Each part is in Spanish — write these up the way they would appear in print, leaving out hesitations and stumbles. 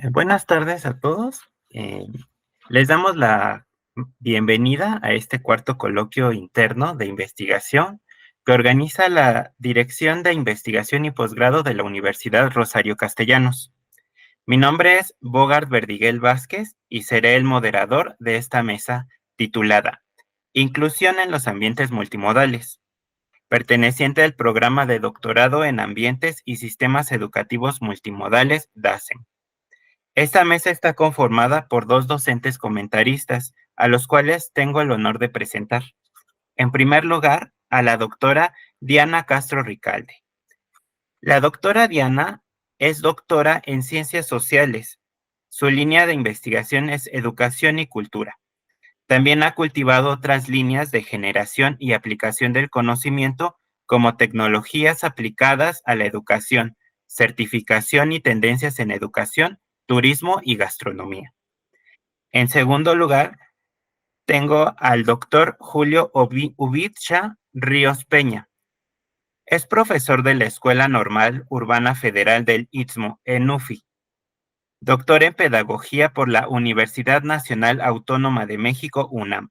Buenas tardes a todos. Les damos la bienvenida a este cuarto coloquio interno de investigación que organiza la Dirección de Investigación y Posgrado de la Universidad Rosario Castellanos. Mi nombre es Bogart Verdiguel Vázquez y seré el moderador de esta mesa titulada Inclusión en los ambientes multimodales, perteneciente al programa de doctorado en ambientes y sistemas educativos multimodales DASEM. Esta mesa está conformada por dos docentes comentaristas, a los cuales tengo el honor de presentar. En primer lugar, a la doctora Diana Castro Ricalde. La doctora Diana es doctora en Ciencias Sociales. Su línea de investigación es Educación y Cultura. También ha cultivado otras líneas de generación y aplicación del conocimiento como tecnologías aplicadas a la educación, certificación y tendencias en educación, turismo y gastronomía. En segundo lugar, tengo al doctor Julio Ubitcha Ríos Peña. Es profesor de la Escuela Normal Urbana Federal del Istmo, ENUFI. Doctor en Pedagogía por la Universidad Nacional Autónoma de México, UNAM.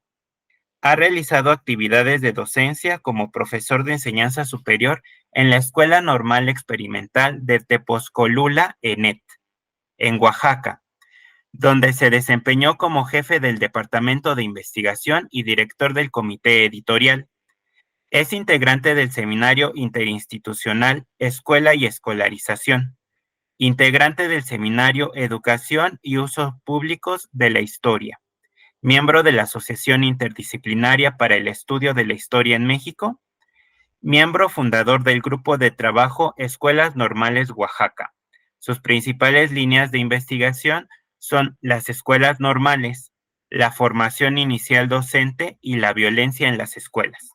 Ha realizado actividades de docencia como profesor de enseñanza superior en la Escuela Normal Experimental de Tepozcolula, ENET, en Oaxaca, donde se desempeñó como jefe del Departamento de Investigación y director del Comité Editorial. Es integrante del Seminario Interinstitucional Escuela y Escolarización, integrante del Seminario Educación y Usos Públicos de la Historia, miembro de la Asociación Interdisciplinaria para el Estudio de la Historia en México, miembro fundador del Grupo de Trabajo Escuelas Normales Oaxaca. Sus principales líneas de investigación son las escuelas normales, la formación inicial docente y la violencia en las escuelas.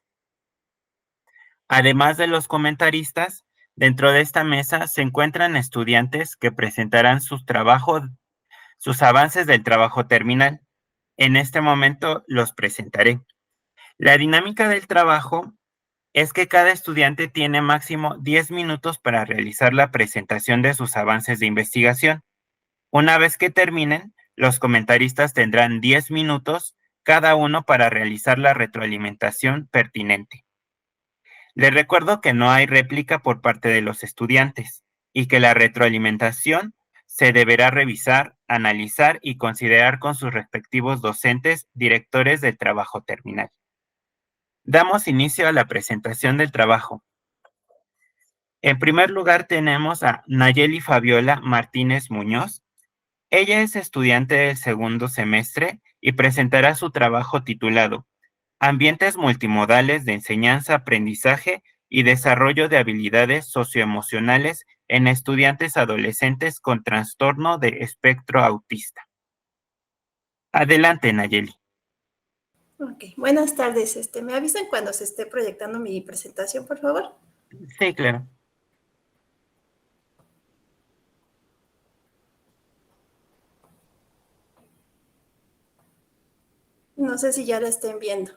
Además de los comentaristas, dentro de esta mesa se encuentran estudiantes que presentarán sus avances del trabajo terminal. En este momento los presentaré. La dinámica del trabajo es que cada estudiante tiene máximo 10 minutos para realizar la presentación de sus avances de investigación. Una vez que terminen, los comentaristas tendrán 10 minutos cada uno para realizar la retroalimentación pertinente. Les recuerdo que no hay réplica por parte de los estudiantes y que la retroalimentación se deberá revisar, analizar y considerar con sus respectivos docentes, directores del trabajo terminal. Damos inicio a la presentación del trabajo. En primer lugar tenemos a Nayeli Fabiola Martínez Muñoz. Ella es estudiante del segundo semestre y presentará su trabajo titulado Ambientes multimodales de enseñanza, aprendizaje y desarrollo de habilidades socioemocionales en estudiantes adolescentes con trastorno de espectro autista. Adelante, Nayeli. Ok, buenas tardes. ¿Me avisan cuando se esté proyectando mi presentación, por favor? Sí, claro. No sé si ya la estén viendo.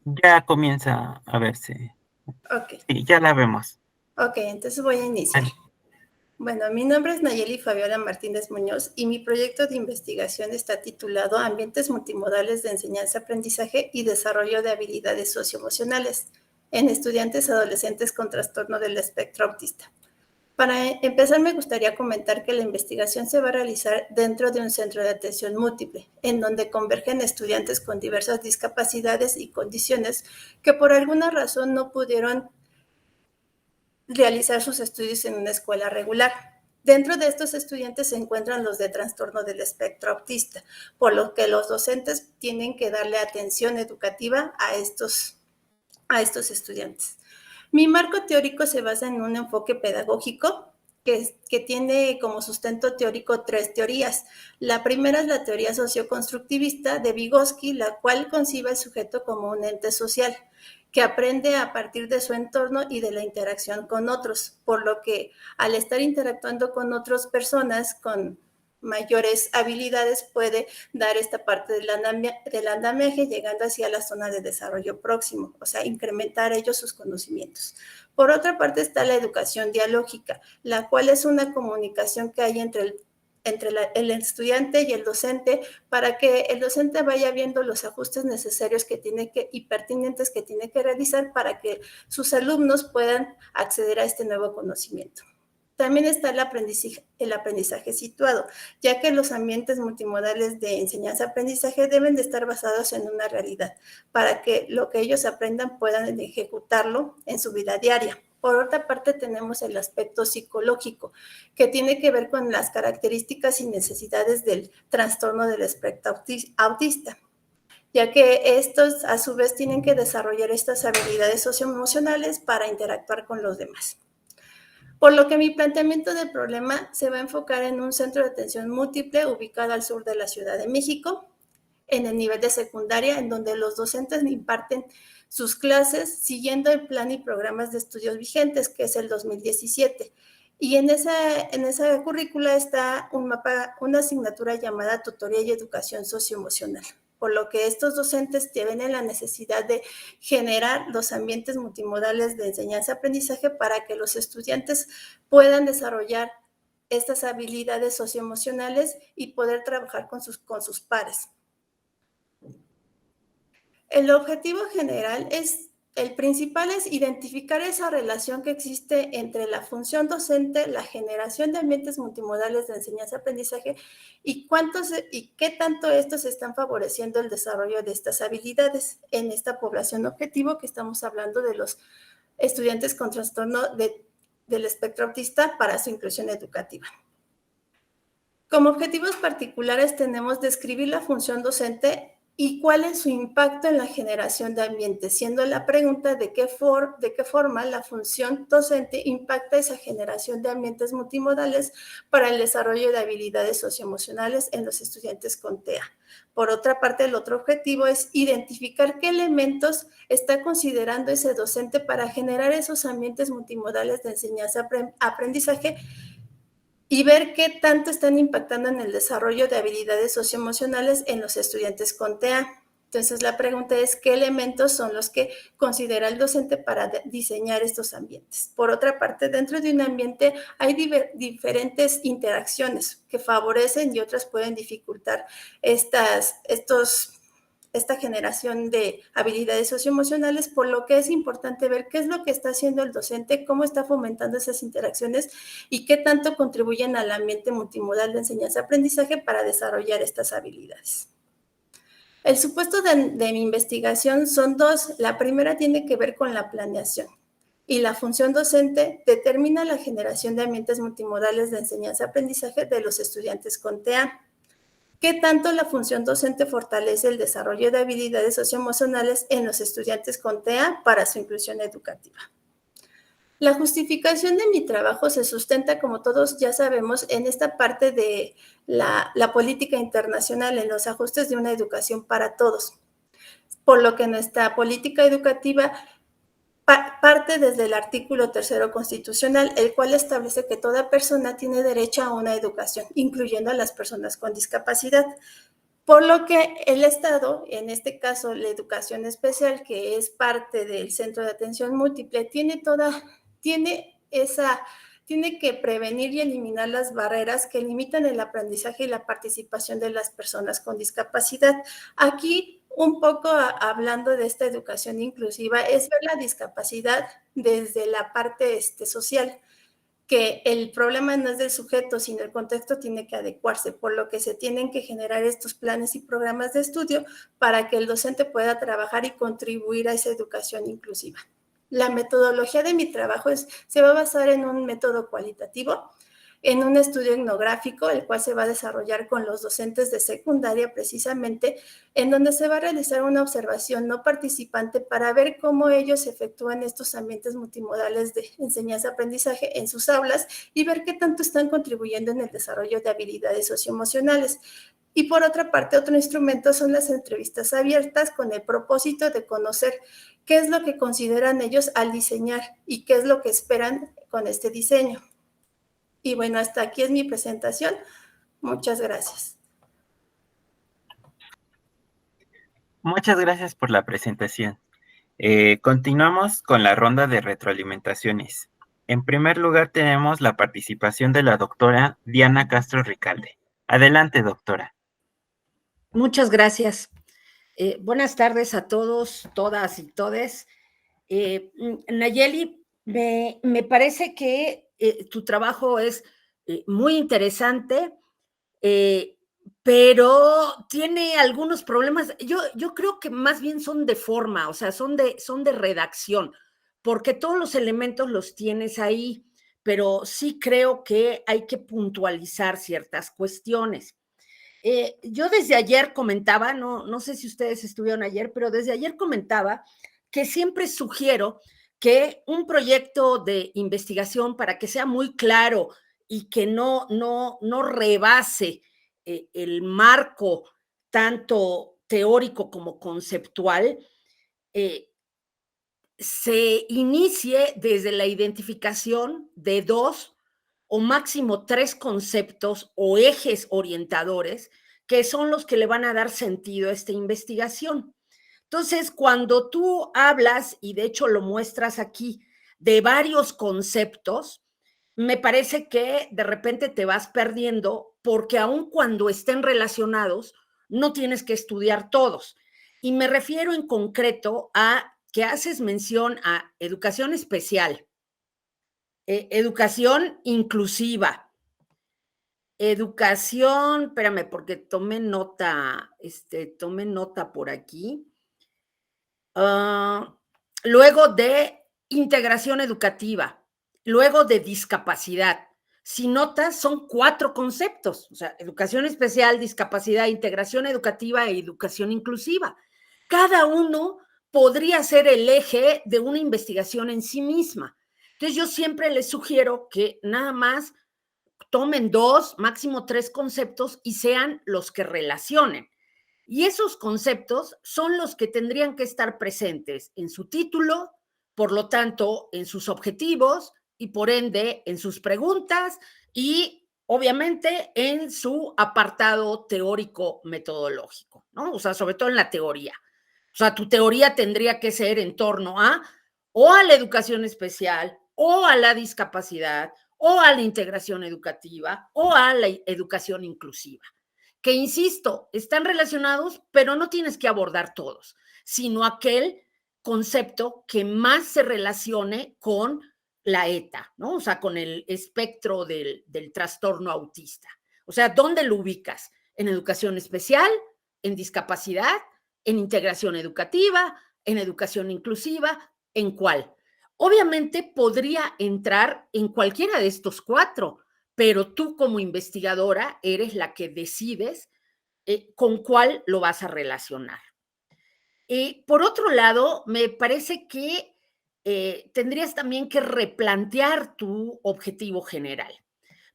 Ya comienza a verse. Ok. Sí, ya la vemos. Ok, entonces voy a iniciar. Bueno, mi nombre es Nayeli Fabiola Martínez Muñoz y mi proyecto de investigación está titulado Ambientes multimodales de enseñanza, aprendizaje y desarrollo de habilidades socioemocionales en estudiantes adolescentes con trastorno del espectro autista. Para empezar, me gustaría comentar que la investigación se va a realizar dentro de un centro de atención múltiple, en donde convergen estudiantes con diversas discapacidades y condiciones que por alguna razón no pudieron realizar sus estudios en una escuela regular. Dentro de estos estudiantes se encuentran los de trastorno del espectro autista, por lo que los docentes tienen que darle atención educativa a estos estudiantes. Mi marco teórico se basa en un enfoque pedagógico que tiene como sustento teórico 3 teorías. La primera es la teoría socioconstructivista de Vygotsky, la cual concibe al sujeto como un ente social que aprende a partir de su entorno y de la interacción con otros, por lo que al estar interactuando con otras personas con mayores habilidades puede dar esta parte del andamiaje, llegando hacia la zona de desarrollo próximo, o sea, incrementar ellos sus conocimientos. Por otra parte está la educación dialógica, la cual es una comunicación que hay entre el estudiante y el docente, para que el docente vaya viendo los ajustes necesarios y pertinentes que tiene que realizar para que sus alumnos puedan acceder a este nuevo conocimiento. También está el aprendizaje situado, ya que los ambientes multimodales de enseñanza-aprendizaje deben de estar basados en una realidad, para que lo que ellos aprendan puedan ejecutarlo en su vida diaria. Por otra parte, tenemos el aspecto psicológico, que tiene que ver con las características y necesidades del trastorno del espectro autista, ya que estos a su vez tienen que desarrollar estas habilidades socioemocionales para interactuar con los demás. Por lo que mi planteamiento del problema se va a enfocar en un centro de atención múltiple ubicado al sur de la Ciudad de México, en el nivel de secundaria, en donde los docentes imparten sus clases siguiendo el plan y programas de estudios vigentes, que es el 2017. Y en esa currícula está una asignatura llamada Tutoría y Educación Socioemocional, por lo que estos docentes tienen la necesidad de generar los ambientes multimodales de enseñanza-aprendizaje para que los estudiantes puedan desarrollar estas habilidades socioemocionales y poder trabajar con sus pares. El objetivo general el principal es identificar esa relación que existe entre la función docente, la generación de ambientes multimodales de enseñanza-aprendizaje y qué tanto estos están favoreciendo el desarrollo de estas habilidades en esta población objetivo, que estamos hablando de los estudiantes con trastorno del espectro autista para su inclusión educativa. Como objetivos particulares tenemos describir la función docente y cuál es su impacto en la generación de ambientes, siendo la pregunta de qué forma la función docente impacta esa generación de ambientes multimodales para el desarrollo de habilidades socioemocionales en los estudiantes con TEA. Por otra parte, el otro objetivo es identificar qué elementos está considerando ese docente para generar esos ambientes multimodales de enseñanza-aprendizaje y ver qué tanto están impactando en el desarrollo de habilidades socioemocionales en los estudiantes con TEA. Entonces, la pregunta es, ¿qué elementos son los que considera el docente para diseñar estos ambientes? Por otra parte, dentro de un ambiente hay diferentes interacciones que favorecen y otras pueden dificultar esta generación de habilidades socioemocionales, por lo que es importante ver qué es lo que está haciendo el docente, cómo está fomentando esas interacciones y qué tanto contribuyen al ambiente multimodal de enseñanza-aprendizaje para desarrollar estas habilidades. El supuesto de mi investigación son dos. La primera tiene que ver con la planeación y la función docente determina la generación de ambientes multimodales de enseñanza-aprendizaje de los estudiantes con TEA. ¿Qué tanto la función docente fortalece el desarrollo de habilidades socioemocionales en los estudiantes con TEA para su inclusión educativa? La justificación de mi trabajo se sustenta, como todos ya sabemos, en esta parte de la política internacional, en los ajustes de una educación para todos, por lo que nuestra política educativa parte desde el artículo 3º constitucional, el cual establece que toda persona tiene derecho a una educación, incluyendo a las personas con discapacidad. Por lo que el Estado, en este caso la educación especial, que es parte del centro de atención múltiple, tiene que prevenir y eliminar las barreras que limitan el aprendizaje y la participación de las personas con discapacidad. Aquí, un poco hablando de esta educación inclusiva, es ver la discapacidad desde la parte social, que el problema no es del sujeto, sino el contexto tiene que adecuarse, por lo que se tienen que generar estos planes y programas de estudio para que el docente pueda trabajar y contribuir a esa educación inclusiva. La metodología de mi trabajo se va a basar en un método cualitativo, en un estudio etnográfico, el cual se va a desarrollar con los docentes de secundaria precisamente, en donde se va a realizar una observación no participante para ver cómo ellos efectúan estos ambientes multimodales de enseñanza-aprendizaje en sus aulas y ver qué tanto están contribuyendo en el desarrollo de habilidades socioemocionales. Y por otra parte, otro instrumento son las entrevistas abiertas con el propósito de conocer qué es lo que consideran ellos al diseñar y qué es lo que esperan con este diseño. Y bueno, hasta aquí es mi presentación. Muchas gracias. Muchas gracias por la presentación. Continuamos con la ronda de retroalimentaciones. En primer lugar, tenemos la participación de la doctora Diana Castro Ricalde. Adelante, doctora. Muchas gracias. Buenas tardes a todos, todas y todes. Nayeli, me parece que tu trabajo es muy interesante, eh, pero tiene algunos problemas. Yo creo que más bien son de forma, o sea, son de redacción, porque todos los elementos los tienes ahí, pero sí creo que hay que puntualizar ciertas cuestiones. Yo desde ayer comentaba, no sé si ustedes estuvieron ayer, pero desde ayer comentaba que siempre sugiero que un proyecto de investigación, para que sea muy claro y que no rebase el marco tanto teórico como conceptual, eh, se inicie desde la identificación de dos o máximo tres conceptos o ejes orientadores que son los que le van a dar sentido a esta investigación. Entonces, cuando tú hablas, y de hecho lo muestras aquí, de varios conceptos, me parece que de repente te vas perdiendo porque aun cuando estén relacionados, no tienes que estudiar todos. Y me refiero en concreto a que haces mención a educación especial, educación inclusiva, educación, espérame, porque tomé nota por aquí. Luego de integración educativa, luego de discapacidad. Si notas, son cuatro conceptos, o sea, educación especial, discapacidad, integración educativa e educación inclusiva. Cada uno podría ser el eje de una investigación en sí misma. Entonces, yo siempre les sugiero que nada más tomen dos, máximo tres conceptos y sean los que relacionen. Y esos conceptos son los que tendrían que estar presentes en su título, por lo tanto, en sus objetivos y por ende en sus preguntas y obviamente en su apartado teórico metodológico, ¿no? O sea, sobre todo en la teoría. O sea, tu teoría tendría que ser en torno a o a la educación especial o a la discapacidad o a la integración educativa o a la educación inclusiva, que insisto, están relacionados, pero no tienes que abordar todos, sino aquel concepto que más se relacione con la ETA, ¿no? O sea, con el espectro del trastorno autista. O sea, ¿dónde lo ubicas? ¿En educación especial? ¿En discapacidad? ¿En integración educativa? ¿En educación inclusiva? ¿En cuál? Obviamente podría entrar en cualquiera de estos cuatro, pero tú como investigadora eres la que decides con cuál lo vas a relacionar. Por otro lado, me parece que tendrías también que replantear tu objetivo general,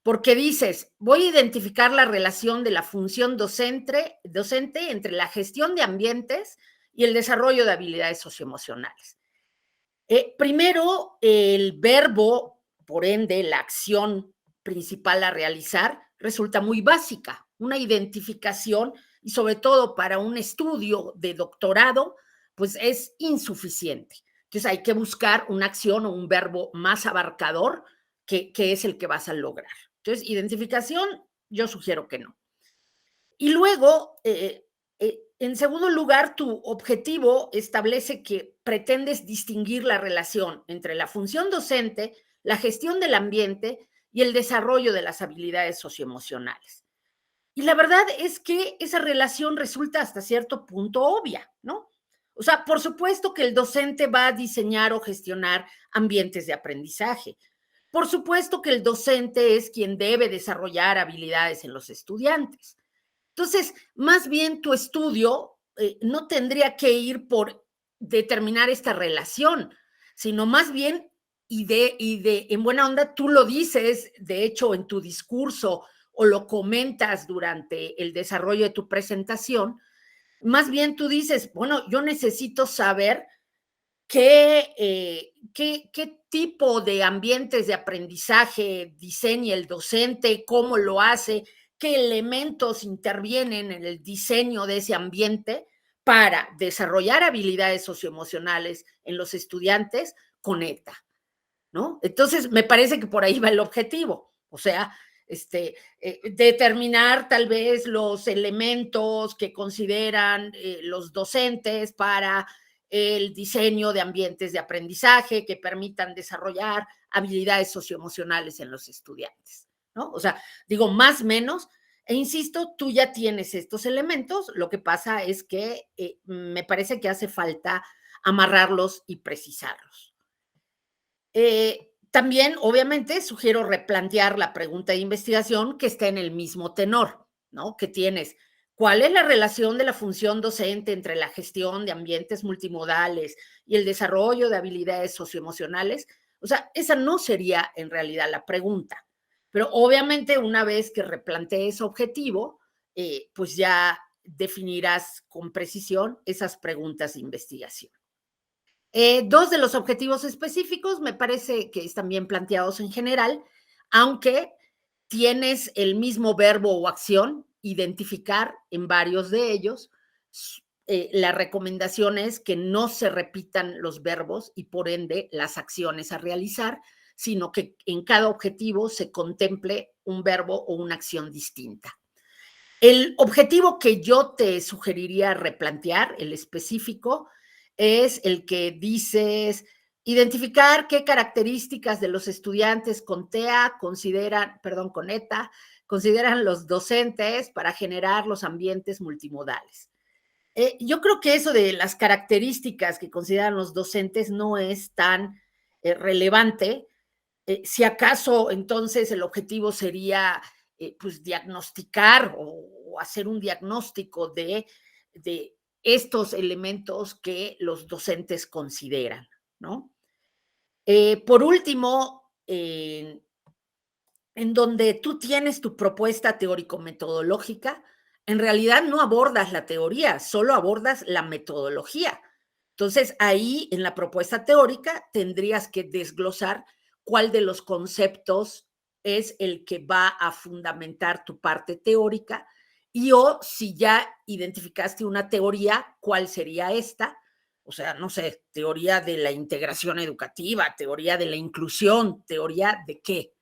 porque dices, voy a identificar la relación de la función docente entre la gestión de ambientes y el desarrollo de habilidades socioemocionales. Primero, el verbo, por ende, la acción principal a realizar, resulta muy básica, una identificación y sobre todo para un estudio de doctorado, pues es insuficiente. Entonces hay que buscar una acción o un verbo más abarcador que es el que vas a lograr. Entonces, identificación, yo sugiero que no. Y luego, en segundo lugar, tu objetivo establece que pretendes distinguir la relación entre la función docente, la gestión del ambiente y el desarrollo de las habilidades socioemocionales. Y la verdad es que esa relación resulta hasta cierto punto obvia, ¿no? O sea, por supuesto que el docente va a diseñar o gestionar ambientes de aprendizaje. Por supuesto que el docente es quien debe desarrollar habilidades en los estudiantes. Entonces, más bien tu estudio no tendría que ir por determinar esta relación, sino más bien, en buena onda, tú lo dices, de hecho, en tu discurso o lo comentas durante el desarrollo de tu presentación, más bien tú dices, bueno, yo necesito saber qué tipo de ambientes de aprendizaje diseña el docente, cómo lo hace, qué elementos intervienen en el diseño de ese ambiente para desarrollar habilidades socioemocionales en los estudiantes con ETA, ¿no? Entonces, me parece que por ahí va el objetivo, o sea, determinar tal vez los elementos que consideran los docentes para el diseño de ambientes de aprendizaje que permitan desarrollar habilidades socioemocionales en los estudiantes, ¿no? O sea, digo, más o menos, e insisto, tú ya tienes estos elementos, lo que pasa es que me parece que hace falta amarrarlos y precisarlos. También, obviamente, sugiero replantear la pregunta de investigación que está en el mismo tenor, ¿no? Que tienes, ¿cuál es la relación de la función docente entre la gestión de ambientes multimodales y el desarrollo de habilidades socioemocionales? O sea, esa no sería en realidad la pregunta. Pero obviamente, una vez que replantees objetivo, pues ya definirás con precisión esas preguntas de investigación. Dos de los objetivos específicos me parece que están bien planteados en general, aunque tienes el mismo verbo o acción, identificar en varios de ellos. La recomendación es que no se repitan los verbos y por ende las acciones a realizar, sino que en cada objetivo se contemple un verbo o una acción distinta. El objetivo que yo te sugeriría replantear, el específico, es el que dices identificar qué características de los estudiantes con TEA con ETA, consideran los docentes para generar los ambientes multimodales. Yo creo que eso de las características que consideran los docentes no es tan relevante. Si acaso entonces el objetivo sería pues diagnosticar o hacer un diagnóstico de estos elementos que los docentes consideran, ¿no? Por último, en donde tú tienes tu propuesta teórico-metodológica, en realidad no abordas la teoría, solo abordas la metodología. Entonces, ahí en la propuesta teórica tendrías que desglosar cuál de los conceptos es el que va a fundamentar tu parte teórica y o si ya identificaste una teoría, ¿cuál sería esta? O sea, no sé, teoría de la integración educativa, teoría de la inclusión, teoría de qué.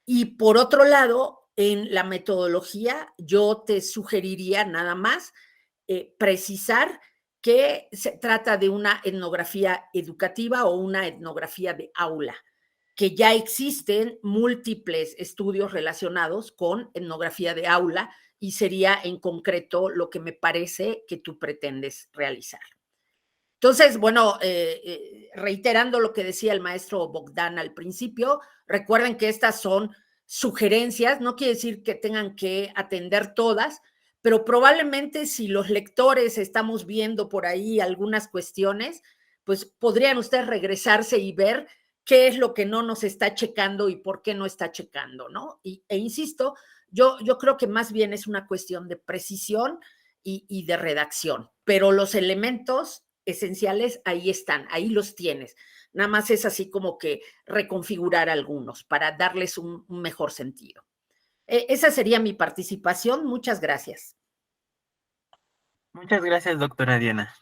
Y por otro lado, en la metodología, yo te sugeriría nada más precisar que se trata de una etnografía educativa o una etnografía de aula, que ya existen múltiples estudios relacionados con etnografía de aula y sería en concreto lo que me parece que tú pretendes realizar. Entonces, bueno, reiterando lo que decía el maestro Bogdan al principio, recuerden que estas son sugerencias, no quiere decir que tengan que atender todas, pero probablemente si los lectores estamos viendo por ahí algunas cuestiones, pues podrían ustedes regresarse y ver qué es lo que no nos está checando y por qué no está checando, ¿no? Insisto, yo creo que más bien es una cuestión de precisión y de redacción, pero los elementos esenciales ahí están, ahí los tienes. Nada más es así como que reconfigurar algunos para darles un mejor sentido. Esa sería mi participación. Muchas gracias. Muchas gracias, doctora Diana.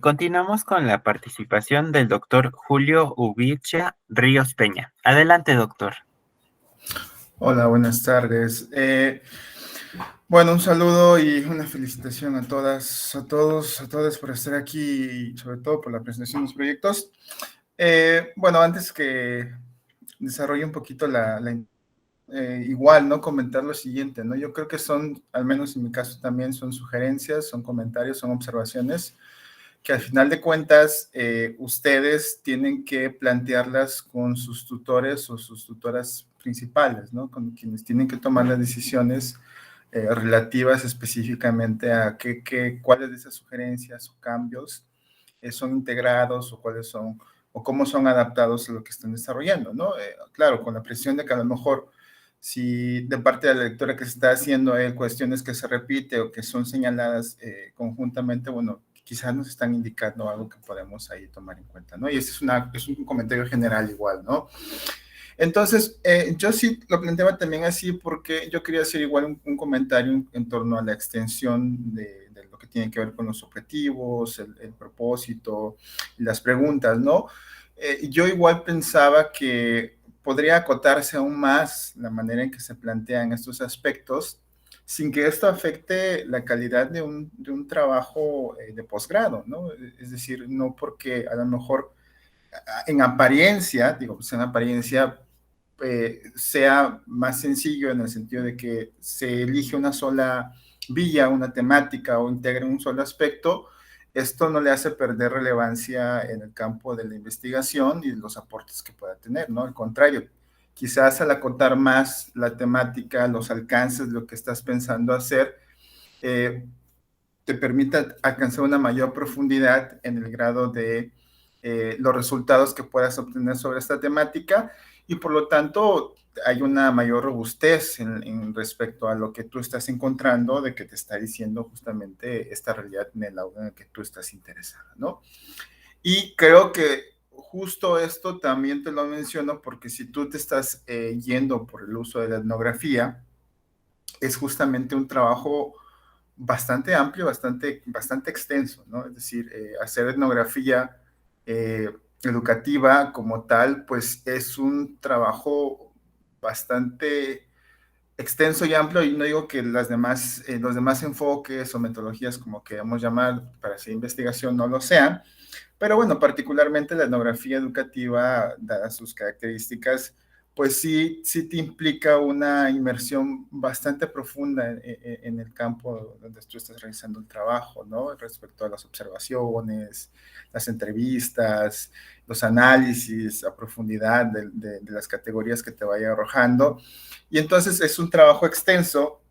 Continuamos con la participación del doctor Julio Ubicha Ríos Peña. Adelante, doctor. Hola, buenas tardes. Bueno, un saludo y una felicitación a todas, a todos, a todas por estar aquí y sobre todo por la presentación de los proyectos. Bueno, antes que desarrolle un poquito igual, ¿no? Comentar lo siguiente, ¿no? Yo creo que son, al menos en mi caso también, son sugerencias, son comentarios, son observaciones que al final de cuentas ustedes tienen que plantearlas con sus tutores o sus tutoras principales, ¿no? Con quienes tienen que tomar las decisiones relativas específicamente a cuáles de esas sugerencias o cambios son integrados o cuáles son, o cómo son adaptados a lo que están desarrollando, ¿no? Claro, con la presión de que a lo mejor si de parte de la lectora que se está haciendo hay cuestiones que se repite o que son señaladas conjuntamente, bueno, quizás nos están indicando algo que podemos ahí tomar en cuenta, ¿no? Y este es un comentario general igual, ¿no? Entonces, yo sí lo planteaba también así porque yo quería hacer igual un comentario en torno a la extensión de lo que tiene que ver con los objetivos, el propósito, las preguntas, ¿no? Yo igual pensaba que podría acotarse aún más la manera en que se plantean estos aspectos sin que esto afecte la calidad de un trabajo de posgrado, ¿no? Es decir, no porque a lo mejor en apariencia, digo, pues en apariencia sea más sencillo en el sentido de que se elige una sola vía, una temática o integra un solo aspecto, esto no le hace perder relevancia en el campo de la investigación y los aportes que pueda tener, ¿no? Al contrario, quizás al acotar más la temática, los alcances, lo que estás pensando hacer, eh, te permita alcanzar una mayor profundidad en el grado de los resultados que puedas obtener sobre esta temática y por lo tanto hay una mayor robustez en respecto a lo que tú estás encontrando de que te está diciendo justamente esta realidad en el aula en el que tú estás interesada, ¿no? Y creo que justo esto también te lo menciono porque si tú te estás yendo por el uso de la etnografía, es justamente un trabajo bastante amplio, bastante extenso, ¿no? Es decir, hacer etnografía educativa como tal, pues es un trabajo bastante extenso y amplio, y no digo que los demás enfoques o metodologías, como queramos llamar, para hacer investigación no lo sean, pero bueno, particularmente la etnografía educativa, dadas sus características, pues sí te implica una inmersión bastante profunda en el campo donde tú estás realizando el trabajo, ¿no? Respecto a las observaciones, las entrevistas, los análisis a profundidad de las categorías que te vaya arrojando. Y entonces es un trabajo extenso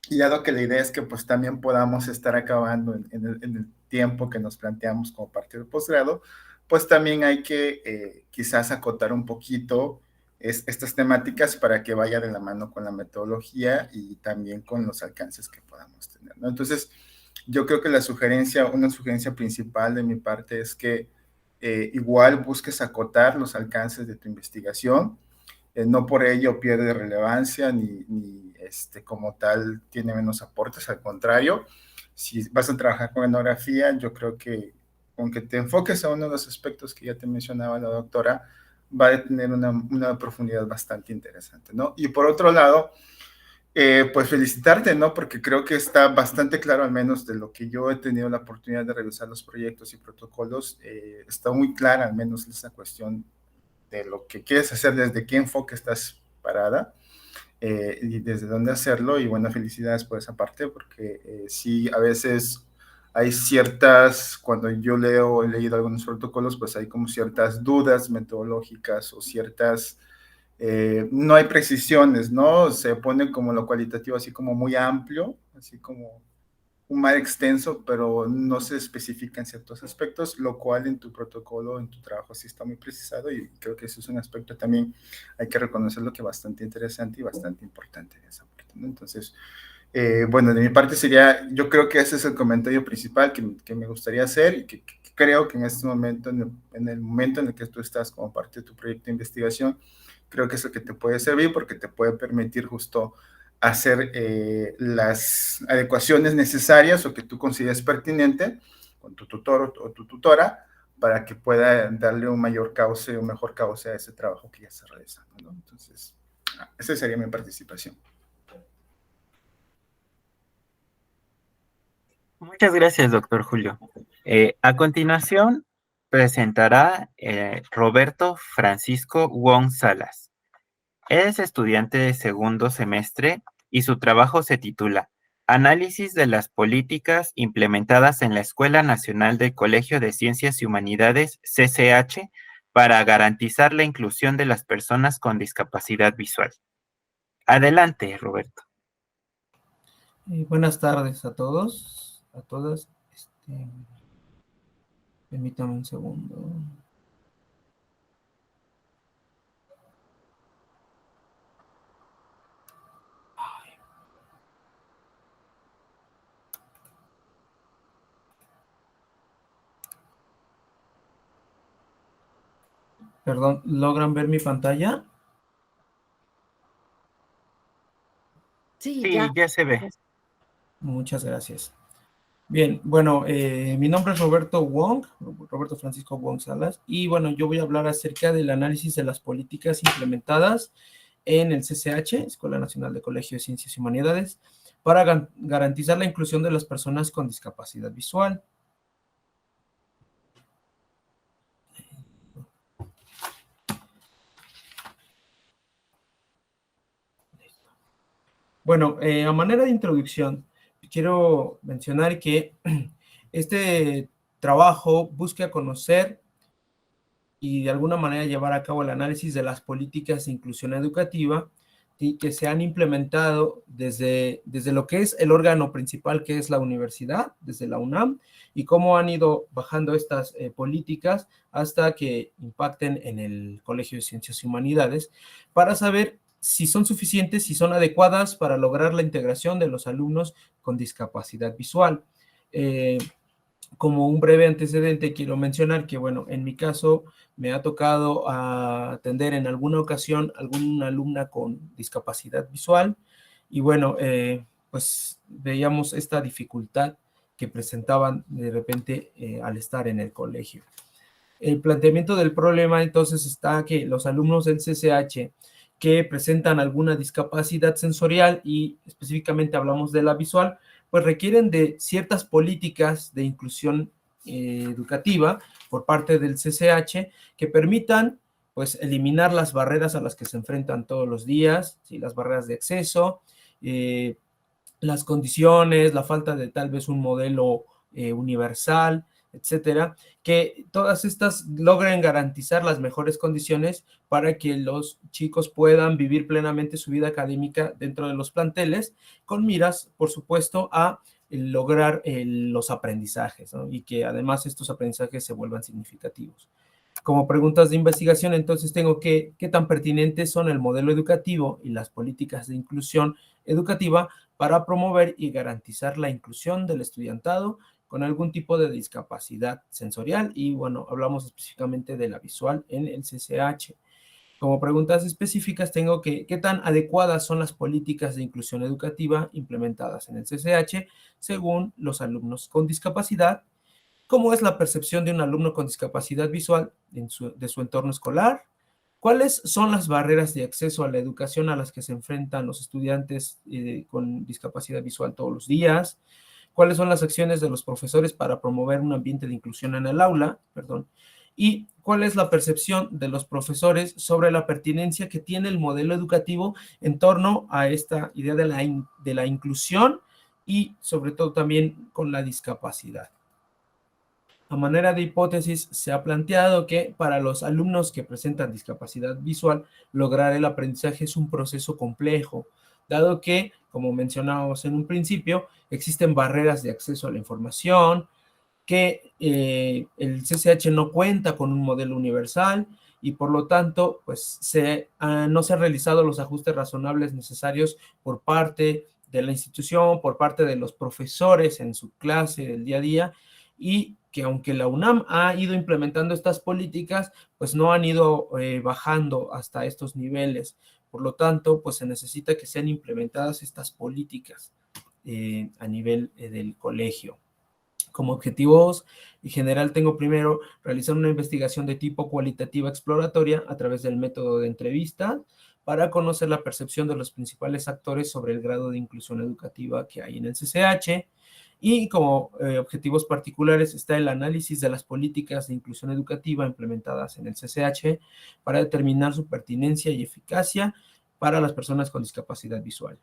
y dado que la idea es que pues también podamos estar acabando en el tiempo que nos planteamos como parte del posgrado, pues también hay que quizás acotar un poquito estas temáticas para que vaya de la mano con la metodología y también con los alcances que podamos tener, ¿no? Entonces, yo creo que una sugerencia principal de mi parte es que igual busques acotar los alcances de tu investigación, no por ello pierde relevancia ni como tal tiene menos aportes, al contrario, si vas a trabajar con etnografía, yo creo que aunque te enfoques a uno de los aspectos que ya te mencionaba la doctora, va a tener una profundidad bastante interesante, ¿no? Y por otro lado, pues felicitarte, ¿no? Porque creo que está bastante claro, al menos de lo que yo he tenido la oportunidad de revisar los proyectos y protocolos, está muy clara al menos esa cuestión de lo que quieres hacer, desde qué enfoque estás parada y desde dónde hacerlo. Y bueno, felicidades por esa parte, porque sí, a veces hay cuando yo he leído algunos protocolos, pues hay como ciertas dudas metodológicas o no hay precisiones, ¿no? Se pone como lo cualitativo así como muy amplio, así como un mar extenso, pero no se especifica en ciertos aspectos, lo cual en tu protocolo, en tu trabajo sí está muy precisado y creo que eso es un aspecto también, hay que reconocerlo, que bastante interesante y bastante importante en esa parte, ¿no? Entonces, bueno, de mi parte sería, yo creo que ese es el comentario principal que me gustaría hacer y que creo que en este momento, en el momento en el que tú estás como parte de tu proyecto de investigación, creo que es lo que te puede servir porque te puede permitir justo hacer las adecuaciones necesarias o que tú consideres pertinente con tu tutor o tu tutora para que pueda darle un mayor cauce, un mejor cauce a ese trabajo que ya está realizando, ¿no? Entonces, esa sería mi participación. Muchas gracias, doctor Julio. A continuación, presentará Roberto Francisco Wong Salas. Es estudiante de segundo semestre y su trabajo se titula Análisis de las políticas implementadas en la Escuela Nacional del Colegio de Ciencias y Humanidades, CCH, para garantizar la inclusión de las personas con discapacidad visual. Adelante, Roberto. Buenas tardes a todos, a todas. Permítame un segundo. Perdón, ¿logran ver mi pantalla? Sí, Sí, ya. ya se ve. Muchas gracias. Bien, bueno, mi nombre es Roberto Wong, Roberto Francisco Wong Salas, y bueno, yo voy a hablar acerca del análisis de las políticas implementadas en el CCH, Escuela Nacional de Colegio de Ciencias y Humanidades, para garantizar la inclusión de las personas con discapacidad visual. Bueno, a manera de introducción, quiero mencionar que este trabajo busca conocer y de alguna manera llevar a cabo el análisis de las políticas de inclusión educativa que se han implementado desde lo que es el órgano principal, que es la universidad, desde la UNAM, y cómo han ido bajando estas políticas hasta que impacten en el Colegio de Ciencias y Humanidades, para saber si son suficientes, si son adecuadas para lograr la integración de los alumnos con discapacidad visual. Como un breve antecedente, quiero mencionar que, bueno, en mi caso me ha tocado atender en alguna ocasión a alguna alumna con discapacidad visual y, bueno, pues veíamos esta dificultad que presentaban de repente al estar en el colegio. El planteamiento del problema entonces está que los alumnos del CCH que presentan alguna discapacidad sensorial y específicamente hablamos de la visual, pues requieren de ciertas políticas de inclusión educativa por parte del CCH que permitan pues eliminar las barreras a las que se enfrentan todos los días, ¿sí? Las barreras de acceso, las condiciones, la falta de tal vez un modelo universal, etcétera, que todas estas logren garantizar las mejores condiciones para que los chicos puedan vivir plenamente su vida académica dentro de los planteles, con miras, por supuesto, a lograr los aprendizajes, ¿no? Y que además estos aprendizajes se vuelvan significativos. Como preguntas de investigación, entonces tengo que, ¿qué tan pertinentes son el modelo educativo y las políticas de inclusión educativa para promover y garantizar la inclusión del estudiantado con algún tipo de discapacidad sensorial? Y bueno, hablamos específicamente de la visual en el CCH. Como preguntas específicas tengo que, ¿qué tan adecuadas son las políticas de inclusión educativa implementadas en el CCH según los alumnos con discapacidad? ¿Cómo es la percepción de un alumno con discapacidad visual de su entorno escolar? ¿Cuáles son las barreras de acceso a la educación a las que se enfrentan los estudiantes con discapacidad visual todos los días? ¿Cuáles son las acciones de los profesores para promover un ambiente de inclusión en el aula? Perdón. ¿Y cuál es la percepción de los profesores sobre la pertinencia que tiene el modelo educativo en torno a esta idea de la inclusión y sobre todo también con la discapacidad? A manera de hipótesis, se ha planteado que para los alumnos que presentan discapacidad visual, lograr el aprendizaje es un proceso complejo, dado que, como mencionábamos en un principio, existen barreras de acceso a la información, que el CCH no cuenta con un modelo universal y por lo tanto, pues no se han realizado los ajustes razonables necesarios por parte de la institución, por parte de los profesores en su clase del día a día, y que aunque la UNAM ha ido implementando estas políticas, pues no han ido bajando hasta estos niveles. Por lo tanto, pues se necesita que sean implementadas estas políticas a nivel del colegio. Como objetivos en general tengo primero realizar una investigación de tipo cualitativa exploratoria a través del método de entrevista para conocer la percepción de los principales actores sobre el grado de inclusión educativa que hay en el CCH. Y como objetivos particulares está el análisis de las políticas de inclusión educativa implementadas en el CCH para determinar su pertinencia y eficacia para las personas con discapacidad visual.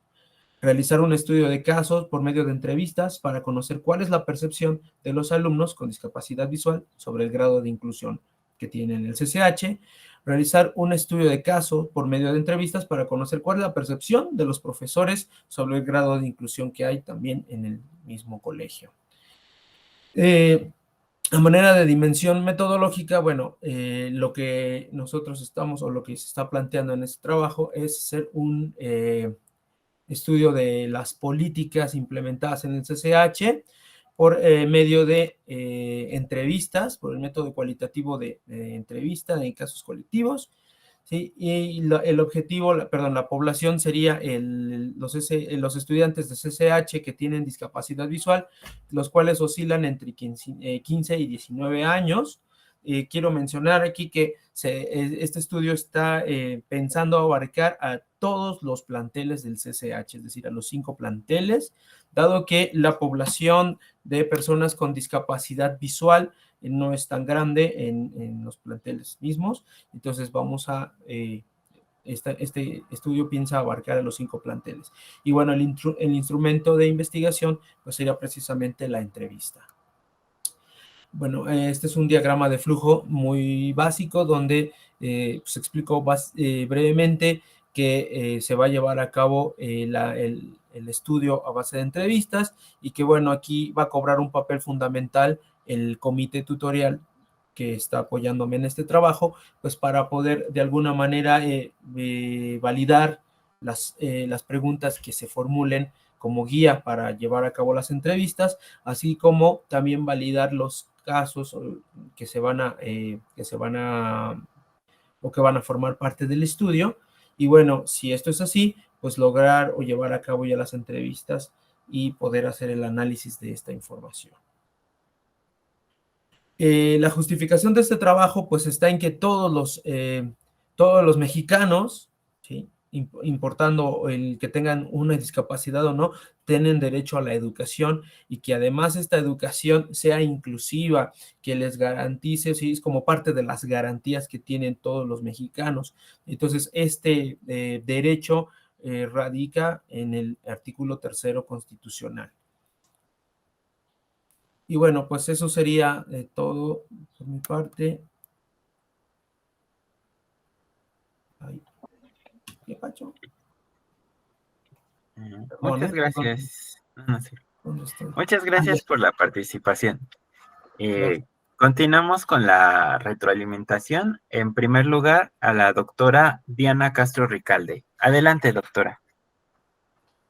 Realizar un estudio de casos por medio de entrevistas para conocer cuál es la percepción de los alumnos con discapacidad visual sobre el grado de inclusión que tienen el CCH. Realizar un estudio de caso por medio de entrevistas para conocer cuál es la percepción de los profesores sobre el grado de inclusión que hay también en el mismo colegio. A manera de dimensión metodológica, bueno, lo que nosotros estamos o lo que se está planteando en este trabajo es hacer un estudio de las políticas implementadas en el CCH por medio de entrevistas, por el método cualitativo de entrevista en casos colectivos, ¿sí? Y el objetivo, perdón, la población sería los estudiantes de CCH que tienen discapacidad visual, los cuales oscilan entre 15 y 19 años. Quiero mencionar aquí que este estudio está pensando abarcar a todos los planteles del CCH, es decir, a los 5 planteles, dado que la población de personas con discapacidad visual no es tan grande en los planteles mismos. Entonces este estudio piensa abarcar a los 5 planteles. Y bueno, el instrumento de investigación pues sería precisamente la entrevista. Bueno, este es un diagrama de flujo muy básico donde pues explico brevemente que se va a llevar a cabo el estudio a base de entrevistas y que bueno, aquí va a cobrar un papel fundamental el comité tutorial que está apoyándome en este trabajo, pues para poder de alguna manera validar las preguntas que se formulen como guía para llevar a cabo las entrevistas, así como también validar los casos que van a formar parte del estudio. Y bueno, si esto es así, pues lograr o llevar a cabo ya las entrevistas y poder hacer el análisis de esta información. La justificación de este trabajo pues está en que todos los mexicanos, ¿sí?, importando el que tengan una discapacidad o no, tienen derecho a la educación y que además esta educación sea inclusiva, que les garantice, ¿sí?, es como parte de las garantías que tienen todos los mexicanos. Entonces, este derecho radica en el artículo 3º constitucional. Y bueno, pues eso sería todo por mi parte. Ay, ¿qué pacho? Muchas gracias. ¿Dónde estoy? Muchas gracias por la participación. Gracias. Continuamos con la retroalimentación. En primer lugar, a la doctora Diana Castro Ricalde. Adelante, doctora.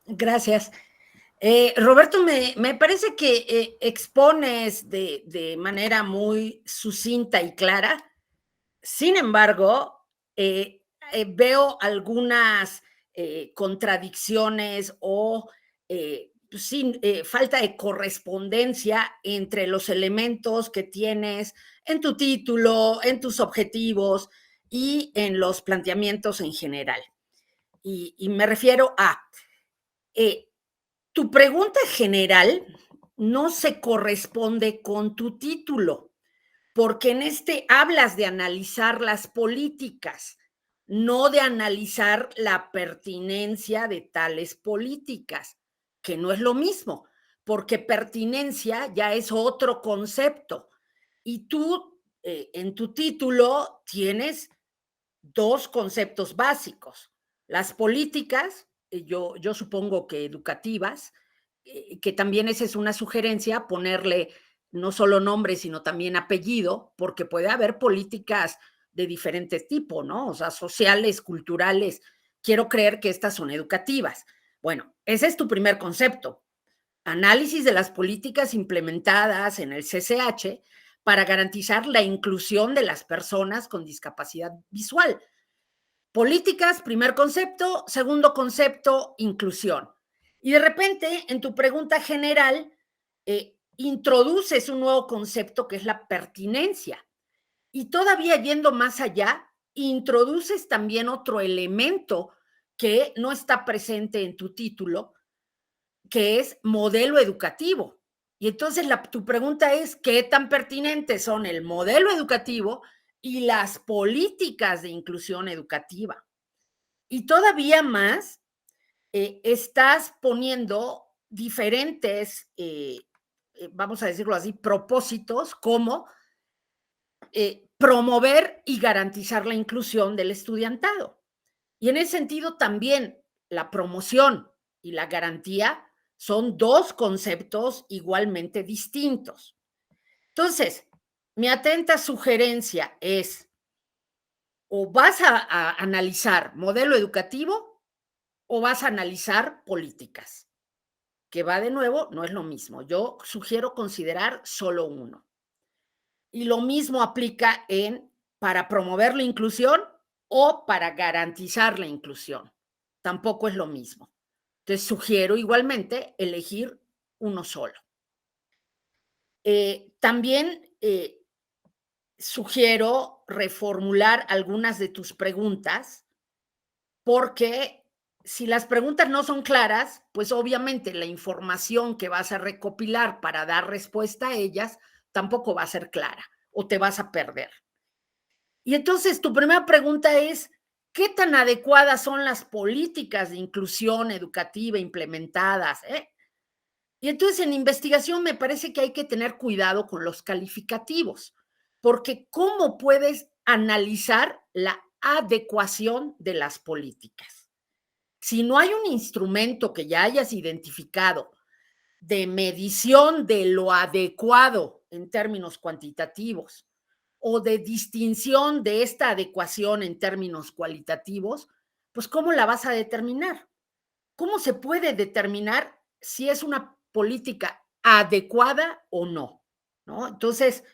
Gracias. Roberto, me parece que expones de manera muy sucinta y clara. Sin embargo, veo algunas contradicciones o falta de correspondencia entre los elementos que tienes en tu título, en tus objetivos y en los planteamientos en general. Y me refiero a tu pregunta general no se corresponde con tu título, porque en este hablas de analizar las políticas, no de analizar la pertinencia de tales políticas, que no es lo mismo, porque pertinencia ya es otro concepto. Y tú, en tu título, tienes 2 conceptos básicos. Las políticas, yo supongo que educativas, que también esa es una sugerencia, ponerle no solo nombre, sino también apellido, porque puede haber políticas de diferentes tipos, ¿no? O sea, sociales, culturales. Quiero creer que estas son educativas. Bueno, ese es tu primer concepto. Análisis de las políticas implementadas en el CCH para garantizar la inclusión de las personas con discapacidad visual. Políticas, primer concepto. Segundo concepto, inclusión. Y de repente, en tu pregunta general, introduces un nuevo concepto que es la pertinencia. Y todavía yendo más allá, introduces también otro elemento que no está presente en tu título, que es modelo educativo. Y entonces tu pregunta es, ¿qué tan pertinentes son el modelo educativo y las políticas de inclusión educativa? Y todavía más, estás poniendo diferentes, vamos a decirlo así, propósitos como promover y garantizar la inclusión del estudiantado. Y en ese sentido también la promoción y la garantía son 2 conceptos igualmente distintos. Entonces, mi atenta sugerencia es, o vas a analizar modelo educativo o vas a analizar políticas, que va de nuevo, no es lo mismo. Yo sugiero considerar solo uno. Y lo mismo aplica para promover la inclusión o para garantizar la inclusión. Tampoco es lo mismo. Entonces, sugiero igualmente elegir uno solo. También sugiero reformular algunas de tus preguntas, porque si las preguntas no son claras, pues obviamente la información que vas a recopilar para dar respuesta a ellas tampoco va a ser clara o te vas a perder. Y entonces tu primera pregunta es, ¿qué tan adecuadas son las políticas de inclusión educativa implementadas? Y entonces en investigación me parece que hay que tener cuidado con los calificativos, porque ¿cómo puedes analizar la adecuación de las políticas? Si no hay un instrumento que ya hayas identificado de medición de lo adecuado en términos cuantitativos o de distinción de esta adecuación en términos cualitativos, pues ¿cómo la vas a determinar? ¿Cómo se puede determinar si es una política adecuada o no? ¿No? Entonces,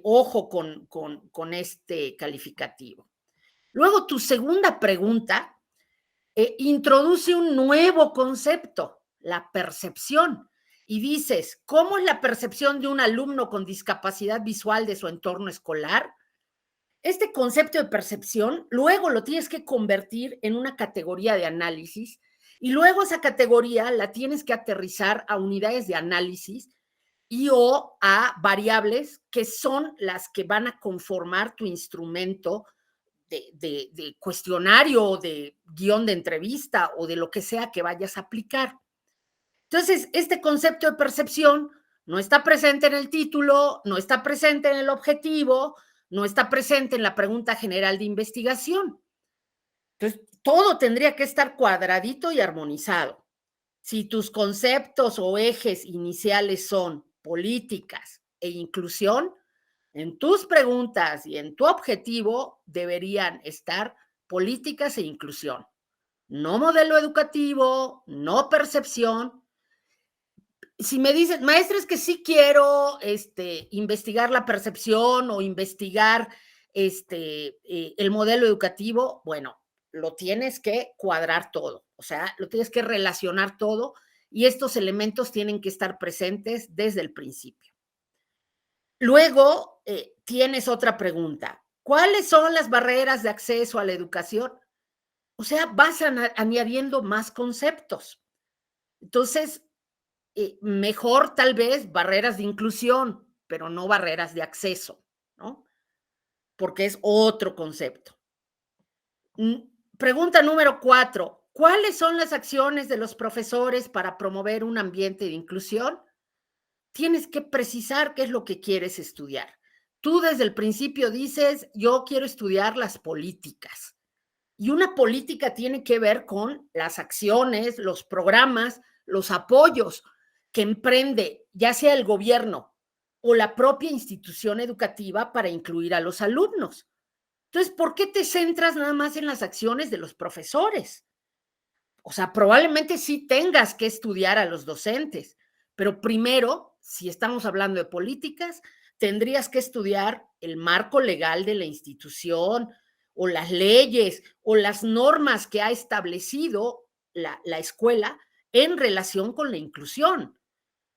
ojo con este calificativo. Luego, tu segunda pregunta introduce un nuevo concepto, la percepción. Y dices, ¿cómo es la percepción de un alumno con discapacidad visual de su entorno escolar? Este concepto de percepción luego lo tienes que convertir en una categoría de análisis y luego esa categoría la tienes que aterrizar a unidades de análisis y o a variables que son las que van a conformar tu instrumento de cuestionario o de guión de entrevista o de lo que sea que vayas a aplicar. Entonces, este concepto de percepción no está presente en el título, no está presente en el objetivo, no está presente en la pregunta general de investigación. Entonces, todo tendría que estar cuadradito y armonizado. Si tus conceptos o ejes iniciales son políticas e inclusión, en tus preguntas y en tu objetivo deberían estar políticas e inclusión. No modelo educativo, no percepción. Si me dices, maestra, es que sí quiero investigar la percepción o investigar el modelo educativo, bueno, lo tienes que cuadrar todo, o sea, lo tienes que relacionar todo y estos elementos tienen que estar presentes desde el principio. Luego, tienes otra pregunta. ¿Cuáles son las barreras de acceso a la educación? O sea, vas añadiendo más conceptos. Entonces, mejor tal vez barreras de inclusión, pero no barreras de acceso, ¿no? Porque es otro concepto. Pregunta número 4. ¿Cuáles son las acciones de los profesores para promover un ambiente de inclusión? Tienes que precisar qué es lo que quieres estudiar. Tú desde el principio dices, yo quiero estudiar las políticas. Y una política tiene que ver con las acciones, los programas, los apoyos que emprende ya sea el gobierno o la propia institución educativa para incluir a los alumnos. Entonces, ¿por qué te centras nada más en las acciones de los profesores? O sea, probablemente sí tengas que estudiar a los docentes, pero primero, si estamos hablando de políticas, tendrías que estudiar el marco legal de la institución o las leyes o las normas que ha establecido la escuela en relación con la inclusión.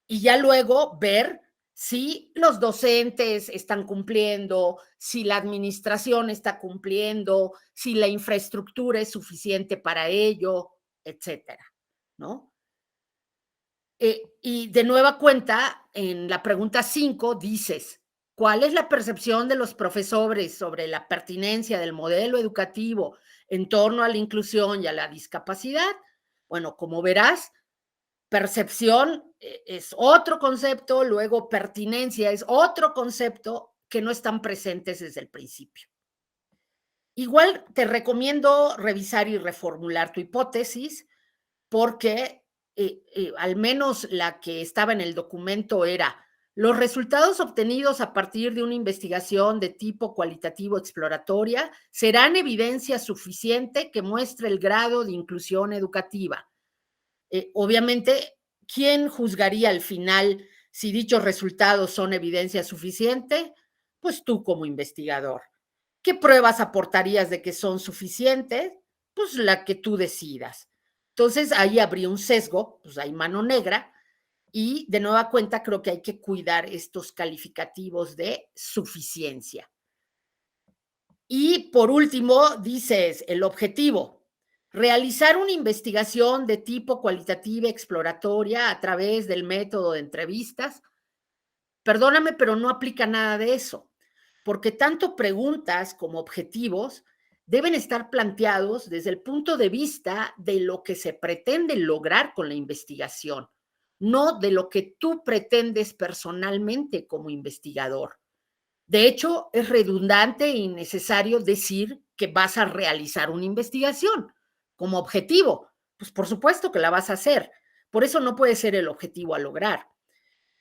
Y ya luego ver si los docentes están cumpliendo, si la administración está cumpliendo, si la infraestructura es suficiente para ello, etcétera, ¿no? Y de nueva cuenta, en la pregunta 5 dices, ¿cuál es la percepción de los profesores sobre la pertinencia del modelo educativo en torno a la inclusión y a la discapacidad? Bueno, como verás, percepción es otro concepto, luego pertinencia es otro concepto que no están presentes desde el principio. Igual te recomiendo revisar y reformular tu hipótesis porque al menos la que estaba en el documento era los resultados obtenidos a partir de una investigación de tipo cualitativo exploratoria serán evidencia suficiente que muestre el grado de inclusión educativa. Obviamente, ¿quién juzgaría al final si dichos resultados son evidencia suficiente? Pues tú como investigador. ¿Qué pruebas aportarías de que son suficientes? Pues la que tú decidas. Entonces ahí habría un sesgo, pues hay mano negra, y de nueva cuenta creo que hay que cuidar estos calificativos de suficiencia. Y por último, dices el objetivo, realizar una investigación de tipo cualitativa exploratoria a través del método de entrevistas. Perdóname, pero no aplica nada de eso, porque tanto preguntas como objetivos deben estar planteados desde el punto de vista de lo que se pretende lograr con la investigación, no de lo que tú pretendes personalmente como investigador. De hecho, es redundante e innecesario decir que vas a realizar una investigación como objetivo. Pues por supuesto que la vas a hacer. Por eso no puede ser el objetivo a lograr.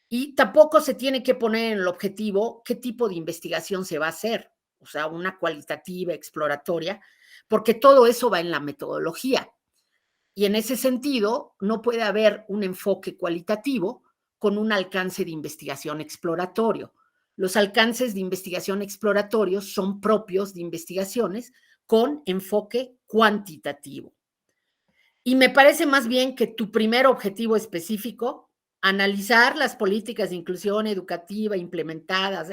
Y tampoco se tiene que poner en el objetivo qué tipo de investigación se va a hacer, o sea, una cualitativa, exploratoria, porque todo eso va en la metodología. Y en ese sentido, no puede haber un enfoque cualitativo con un alcance de investigación exploratorio. Los alcances de investigación exploratorios son propios de investigaciones con enfoque cuantitativo. Y me parece más bien que tu primer objetivo específico, analizar las políticas de inclusión educativa implementadas,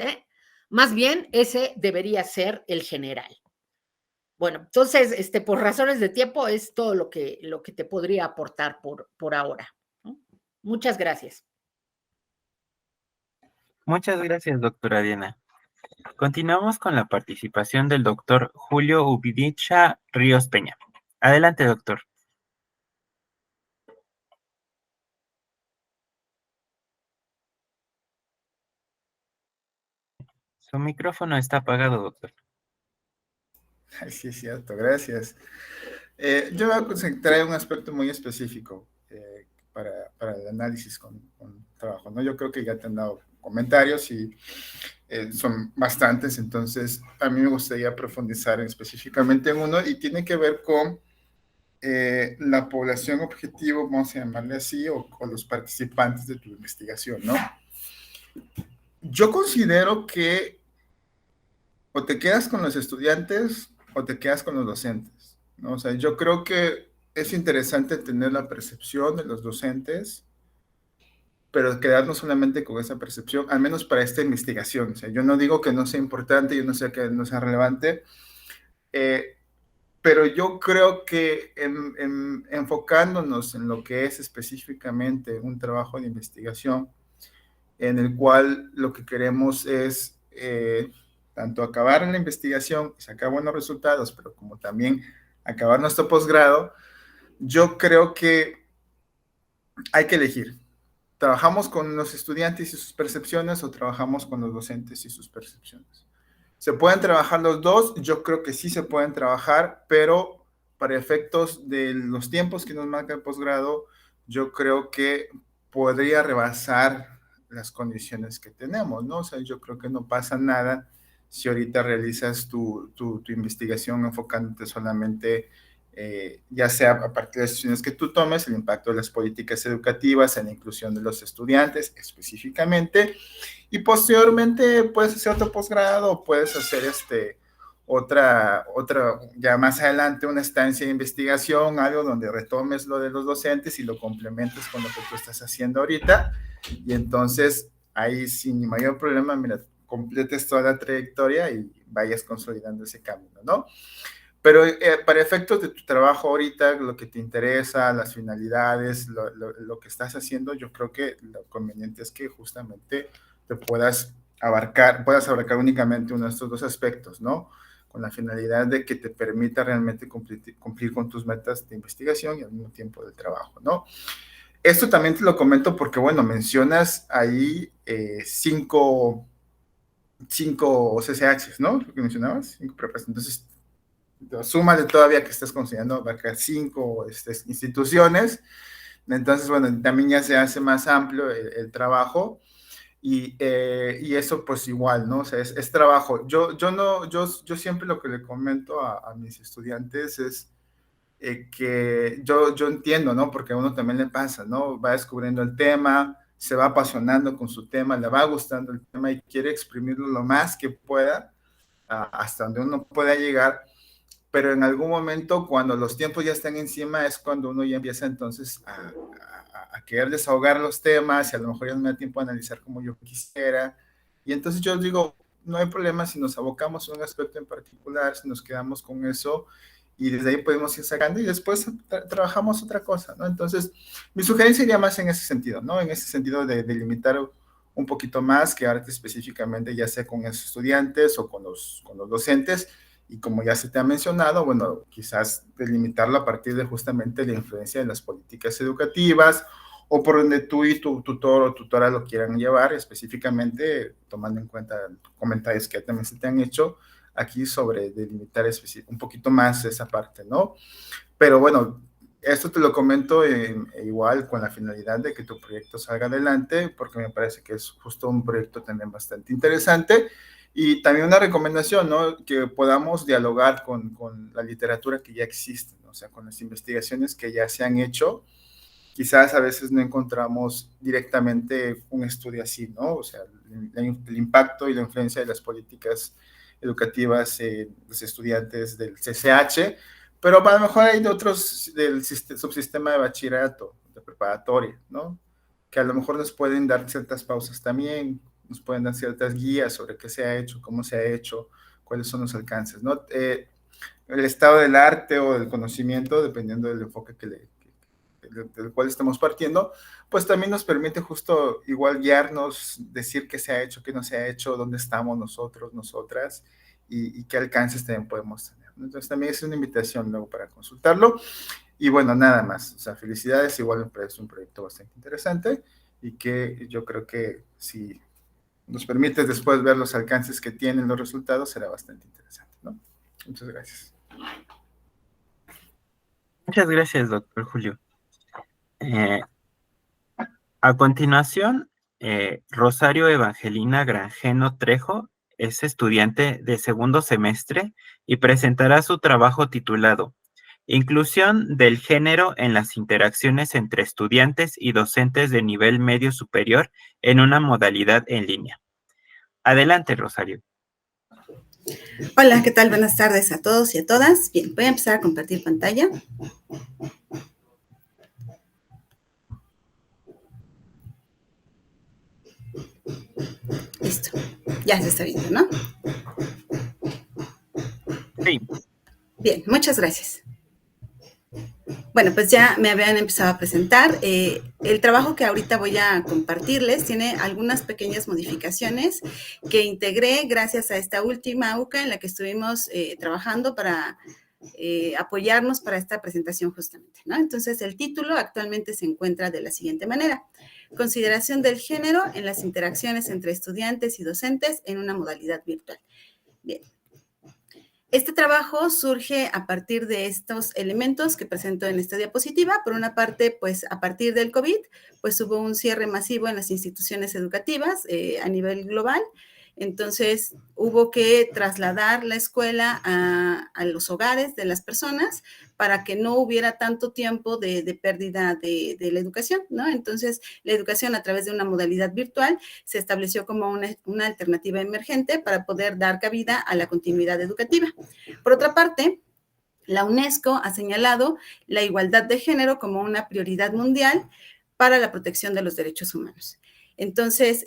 más bien ese debería ser el general. Bueno, entonces, por razones de tiempo, es todo lo que te podría aportar por ahora, ¿no? Muchas gracias. Muchas gracias, doctora Diana. Continuamos con la participación del doctor Julio Ubidicha Ríos Peña. Adelante, doctor. Su micrófono está apagado, doctor. Ay, sí, es cierto, gracias. Yo voy a concentrar en un aspecto muy específico para el análisis con trabajo, ¿no? Yo creo que ya te han dado comentarios y son bastantes, entonces a mí me gustaría profundizar específicamente en uno y tiene que ver con la población objetivo, vamos a llamarle así, o los participantes de tu investigación, ¿no? Yo considero que o te quedas con los estudiantes o te quedas con los docentes, ¿no? O sea, yo creo que es interesante tener la percepción de los docentes, pero quedarnos solamente con esa percepción, al menos para esta investigación. O sea, yo no digo que no sea importante, yo no sé que no sea relevante, pero yo creo que enfocándonos en lo que es específicamente un trabajo de investigación, en el cual lo que queremos es tanto acabar en la investigación y sacar buenos resultados, pero como también acabar nuestro posgrado, yo creo que hay que elegir. ¿Trabajamos con los estudiantes y sus percepciones o trabajamos con los docentes y sus percepciones? ¿Se pueden trabajar los dos? Yo creo que sí se pueden trabajar, pero para efectos de los tiempos que nos marca el posgrado, yo creo que podría rebasar las condiciones que tenemos, ¿no? O sea, yo creo que no pasa nada si ahorita realizas tu investigación enfocándote solamente, ya sea a partir de las decisiones que tú tomes, el impacto de las políticas educativas en la inclusión de los estudiantes específicamente, y posteriormente puedes hacer otro posgrado, puedes hacer otra, ya más adelante, una estancia de investigación, algo donde retomes lo de los docentes y lo complementes con lo que tú estás haciendo ahorita, y entonces ahí sin mayor problema, mira, completes toda la trayectoria y vayas consolidando ese camino, ¿no? Pero para efectos de tu trabajo ahorita, lo que te interesa, las finalidades, lo que estás haciendo, yo creo que lo conveniente es que justamente te puedas abarcar únicamente uno de estos dos aspectos, ¿no? Con la finalidad de que te permita realmente cumplir con tus metas de investigación y al mismo tiempo del trabajo, ¿no? Esto también te lo comento porque, bueno, mencionas ahí 5 CCHs, ¿no? Lo que mencionabas, 5 prepas. Entonces, súmale todavía que estás considerando abarcar 5 instituciones. Entonces, bueno, también ya se hace más amplio el trabajo. Y eso pues igual, ¿no? O sea, es trabajo. Yo siempre lo que le comento a mis estudiantes es que yo entiendo, ¿no? Porque a uno también le pasa, ¿no? Va descubriendo el tema, se va apasionando con su tema, le va gustando el tema y quiere exprimirlo lo más que pueda hasta donde uno pueda llegar, pero en algún momento cuando los tiempos ya están encima es cuando uno ya empieza entonces a querer desahogar los temas y a lo mejor ya no me da tiempo a analizar como yo quisiera. Y entonces yo digo, no hay problema si nos abocamos a un aspecto en particular, si nos quedamos con eso y desde ahí podemos ir sacando y después trabajamos otra cosa, ¿no? Entonces, mi sugerencia iría más en ese sentido, ¿no? En ese sentido de delimitar un poquito más que arte específicamente, ya sea con esos estudiantes o con los docentes, y como ya se te ha mencionado, bueno, quizás delimitarlo a partir de justamente la influencia de las políticas educativas o por donde tú y tu tutor o tutora lo quieran llevar, específicamente tomando en cuenta comentarios que también se te han hecho aquí sobre delimitar un poquito más esa parte, ¿no? Pero bueno, esto te lo comento igual con la finalidad de que tu proyecto salga adelante, porque me parece que es justo un proyecto también bastante interesante. Y también una recomendación, ¿no? Que podamos dialogar con la literatura que ya existe, ¿no? O sea, con las investigaciones que ya se han hecho. Quizás a veces no encontramos directamente un estudio así, ¿no? O sea, el impacto y la influencia de las políticas educativas en los estudiantes del CCH, pero a lo mejor hay de otros del subsistema de bachillerato, de preparatoria, ¿no? Que a lo mejor nos pueden dar ciertas pausas también, nos pueden dar ciertas guías sobre qué se ha hecho, cómo se ha hecho, cuáles son los alcances, ¿no? El estado del arte o del conocimiento, dependiendo del enfoque del cual estamos partiendo, pues también nos permite justo igual guiarnos, decir qué se ha hecho, qué no se ha hecho, dónde estamos nosotros, nosotras, y qué alcances también podemos tener. Entonces también es una invitación luego para consultarlo. Y bueno, nada más. O sea, felicidades. Igual me parece un proyecto bastante interesante y que yo creo que si nos permites después ver los alcances que tienen los resultados, será bastante interesante, ¿no? Muchas gracias. Muchas gracias, doctor Julio. A continuación, Rosario Evangelina Granjeno Trejo es estudiante de segundo semestre y presentará su trabajo titulado Inclusión del género en las interacciones entre estudiantes y docentes de nivel medio superior en una modalidad en línea. Adelante, Rosario. Hola, ¿qué tal? Buenas tardes a todos y a todas. Bien, voy a empezar a compartir pantalla. Listo, ya se está viendo, ¿no? Sí. Bien, muchas gracias. Bueno, pues ya me habían empezado a presentar. El trabajo que ahorita voy a compartirles tiene algunas pequeñas modificaciones que integré gracias a esta última UCA en la que estuvimos trabajando para apoyarnos para esta presentación justamente, ¿no? Entonces, el título actualmente se encuentra de la siguiente manera: Consideración del género en las interacciones entre estudiantes y docentes en una modalidad virtual. Bien. Este trabajo surge a partir de estos elementos que presento en esta diapositiva. Por una parte, pues a partir del COVID, pues hubo un cierre masivo en las instituciones educativas a nivel global. Entonces, hubo que trasladar la escuela a los hogares de las personas para que no hubiera tanto tiempo de pérdida de la educación, ¿no? Entonces, la educación a través de una modalidad virtual se estableció como una alternativa emergente para poder dar cabida a la continuidad educativa. Por otra parte, la UNESCO ha señalado la igualdad de género como una prioridad mundial para la protección de los derechos humanos. Entonces,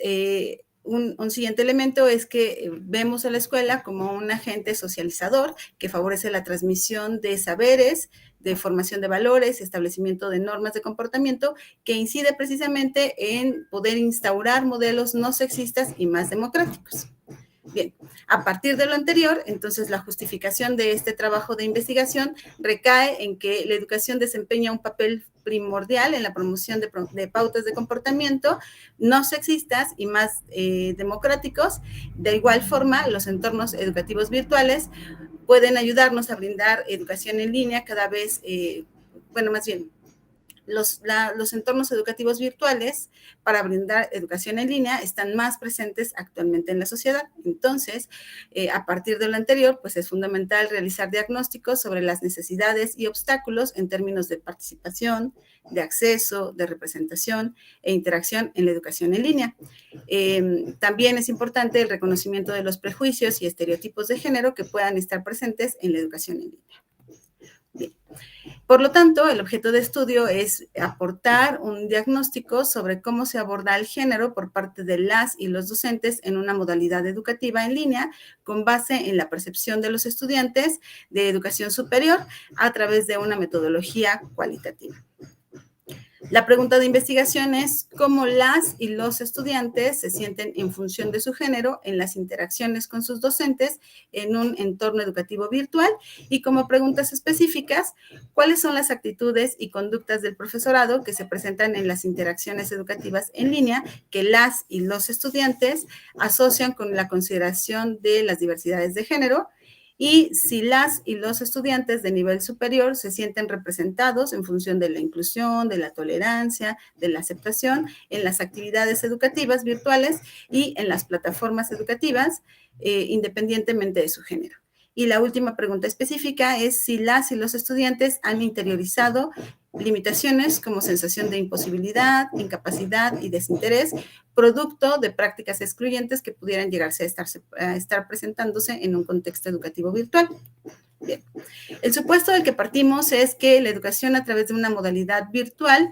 un siguiente elemento es que vemos a la escuela como un agente socializador que favorece la transmisión de saberes, de formación de valores, establecimiento de normas de comportamiento, que incide precisamente en poder instaurar modelos no sexistas y más democráticos. Bien, a partir de lo anterior, entonces la justificación de este trabajo de investigación recae en que la educación desempeña un papel primordial en la promoción de pautas de comportamiento no sexistas y más democráticos. De igual forma, los entornos educativos virtuales pueden ayudarnos a brindar educación en línea cada vez, más bien, los entornos educativos virtuales para brindar educación en línea están más presentes actualmente en la sociedad. Entonces, a partir de lo anterior, pues es fundamental realizar diagnósticos sobre las necesidades y obstáculos en términos de participación, de acceso, de representación e interacción en la educación en línea. También es importante el reconocimiento de los prejuicios y estereotipos de género que puedan estar presentes en la educación en línea. Bien. Por lo tanto, el objeto de estudio es aportar un diagnóstico sobre cómo se aborda el género por parte de las y los docentes en una modalidad educativa en línea con base en la percepción de los estudiantes de educación superior a través de una metodología cualitativa. La pregunta de investigación es cómo las y los estudiantes se sienten en función de su género en las interacciones con sus docentes en un entorno educativo virtual y como preguntas específicas, cuáles son las actitudes y conductas del profesorado que se presentan en las interacciones educativas en línea que las y los estudiantes asocian con la consideración de las diversidades de género, y si las y los estudiantes de nivel superior se sienten representados en función de la inclusión, de la tolerancia, de la aceptación en las actividades educativas virtuales y en las plataformas educativas, independientemente de su género. Y la última pregunta específica es si las y los estudiantes han interiorizado limitaciones como sensación de imposibilidad, incapacidad y desinterés, producto de prácticas excluyentes que pudieran llegarse a estar presentándose en un contexto educativo virtual. Bien. El supuesto del que partimos es que la educación a través de una modalidad virtual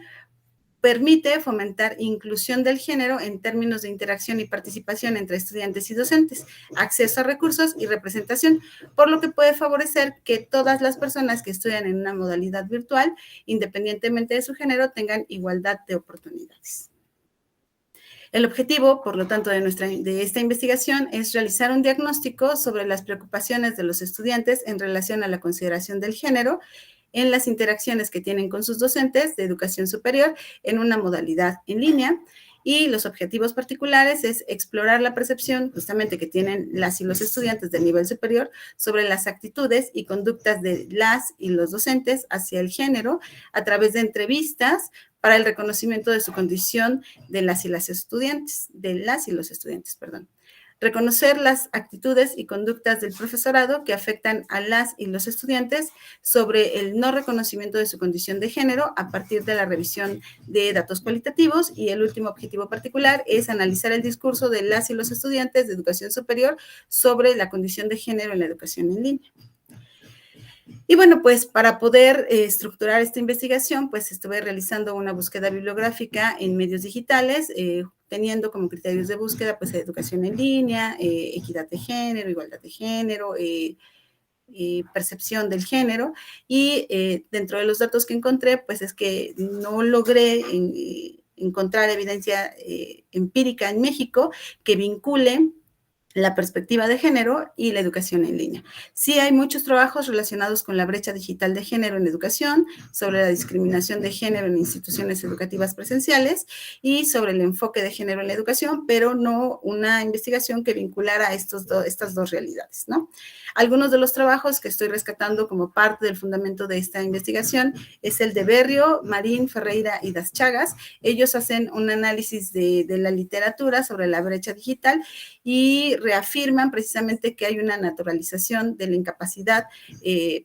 permite fomentar inclusión del género en términos de interacción y participación entre estudiantes y docentes, acceso a recursos y representación, por lo que puede favorecer que todas las personas que estudian en una modalidad virtual, independientemente de su género, tengan igualdad de oportunidades. El objetivo, por lo tanto, de esta investigación es realizar un diagnóstico sobre las preocupaciones de los estudiantes en relación a la consideración del género en las interacciones que tienen con sus docentes de educación superior en una modalidad en línea. Y los objetivos particulares es explorar la percepción justamente que tienen las y los estudiantes del nivel superior sobre las actitudes y conductas de las y los docentes hacia el género a través de entrevistas para el reconocimiento de su condición de las y los estudiantes. Reconocer las actitudes y conductas del profesorado que afectan a las y los estudiantes sobre el no reconocimiento de su condición de género a partir de la revisión de datos cualitativos. Y el último objetivo particular es analizar el discurso de las y los estudiantes de educación superior sobre la condición de género en la educación en línea. Y bueno, pues para poder estructurar esta investigación, pues estuve realizando una búsqueda bibliográfica en medios digitales, teniendo como criterios de búsqueda, pues, educación en línea, equidad de género, igualdad de género, percepción del género, y dentro de los datos que encontré, pues es que no logré encontrar evidencia empírica en México que vincule la perspectiva de género y la educación en línea. Sí hay muchos trabajos relacionados con la brecha digital de género en educación, sobre la discriminación de género en instituciones educativas presenciales y sobre el enfoque de género en la educación, pero no una investigación que vinculara estas dos realidades, ¿no? Algunos de los trabajos que estoy rescatando como parte del fundamento de esta investigación es el de Berrio, Marín, Ferreira y Das Chagas. Ellos hacen un análisis de la literatura sobre la brecha digital y reafirman precisamente que hay una naturalización de la incapacidad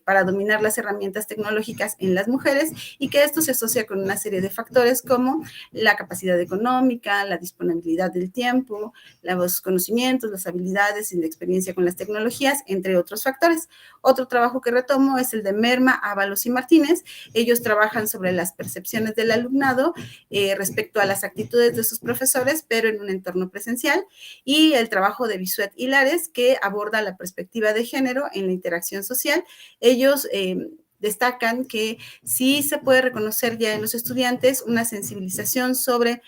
para dominar las herramientas tecnológicas en las mujeres y que esto se asocia con una serie de factores como la capacidad económica, la disponibilidad del tiempo, los conocimientos, las habilidades y la experiencia con las tecnologías, entre otros factores. Otro trabajo que retomo es el de Merma, Ábalos y Martínez. Ellos trabajan sobre las percepciones del alumnado respecto a las actitudes de sus profesores, pero en un entorno presencial, y el trabajo de Bisuet y Lares, que aborda la perspectiva de género en la interacción social. Ellos destacan que sí se puede reconocer ya en los estudiantes una sensibilización sobre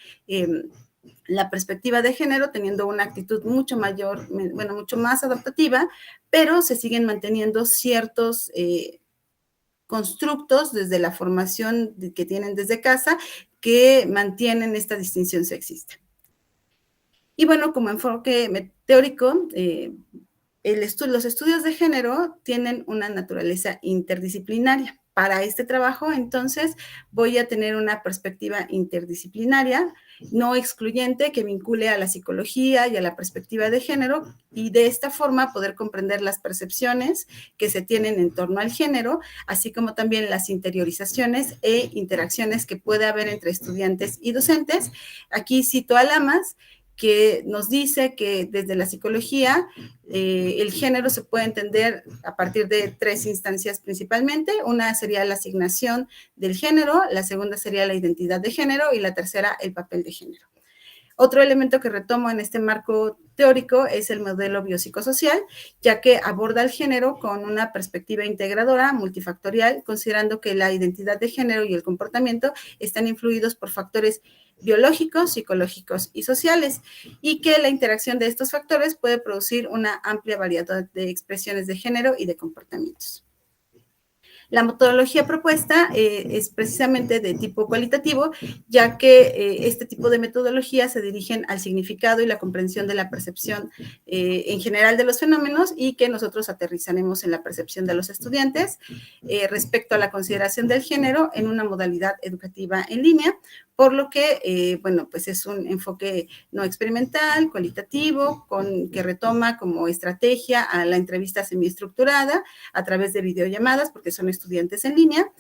la perspectiva de género, teniendo una actitud mucho más adaptativa, pero se siguen manteniendo ciertos constructos desde la formación que tienen desde casa que mantienen esta distinción sexista. Y bueno, como enfoque teórico, los estudios de género tienen una naturaleza interdisciplinaria. para este trabajo, entonces, voy a tener una perspectiva interdisciplinaria, no excluyente, que vincule a la psicología y a la perspectiva de género, y de esta forma poder comprender las percepciones que se tienen en torno al género, así como también las interiorizaciones e interacciones que puede haber entre estudiantes y docentes. Aquí cito a Lamas, que nos dice que desde la psicología el género se puede entender a partir de 3 instancias principalmente. Una sería la asignación del género, la segunda sería la identidad de género y la tercera el papel de género. Otro elemento que retomo en este marco teórico es el modelo biopsicosocial, ya que aborda el género con una perspectiva integradora, multifactorial, considerando que la identidad de género y el comportamiento están influidos por factores biológicos, psicológicos y sociales, y que la interacción de estos factores puede producir una amplia variedad de expresiones de género y de comportamientos. La metodología propuesta es precisamente de tipo cualitativo, ya que este tipo de metodologías se dirigen al significado y la comprensión de la percepción en general de los fenómenos, y que nosotros aterrizaremos en la percepción de los estudiantes respecto a la consideración del género en una modalidad educativa en línea, por lo que, bueno, pues es un enfoque no experimental, cualitativo, que retoma como estrategia a la entrevista semiestructurada a través de videollamadas, porque son estudiantes en línea,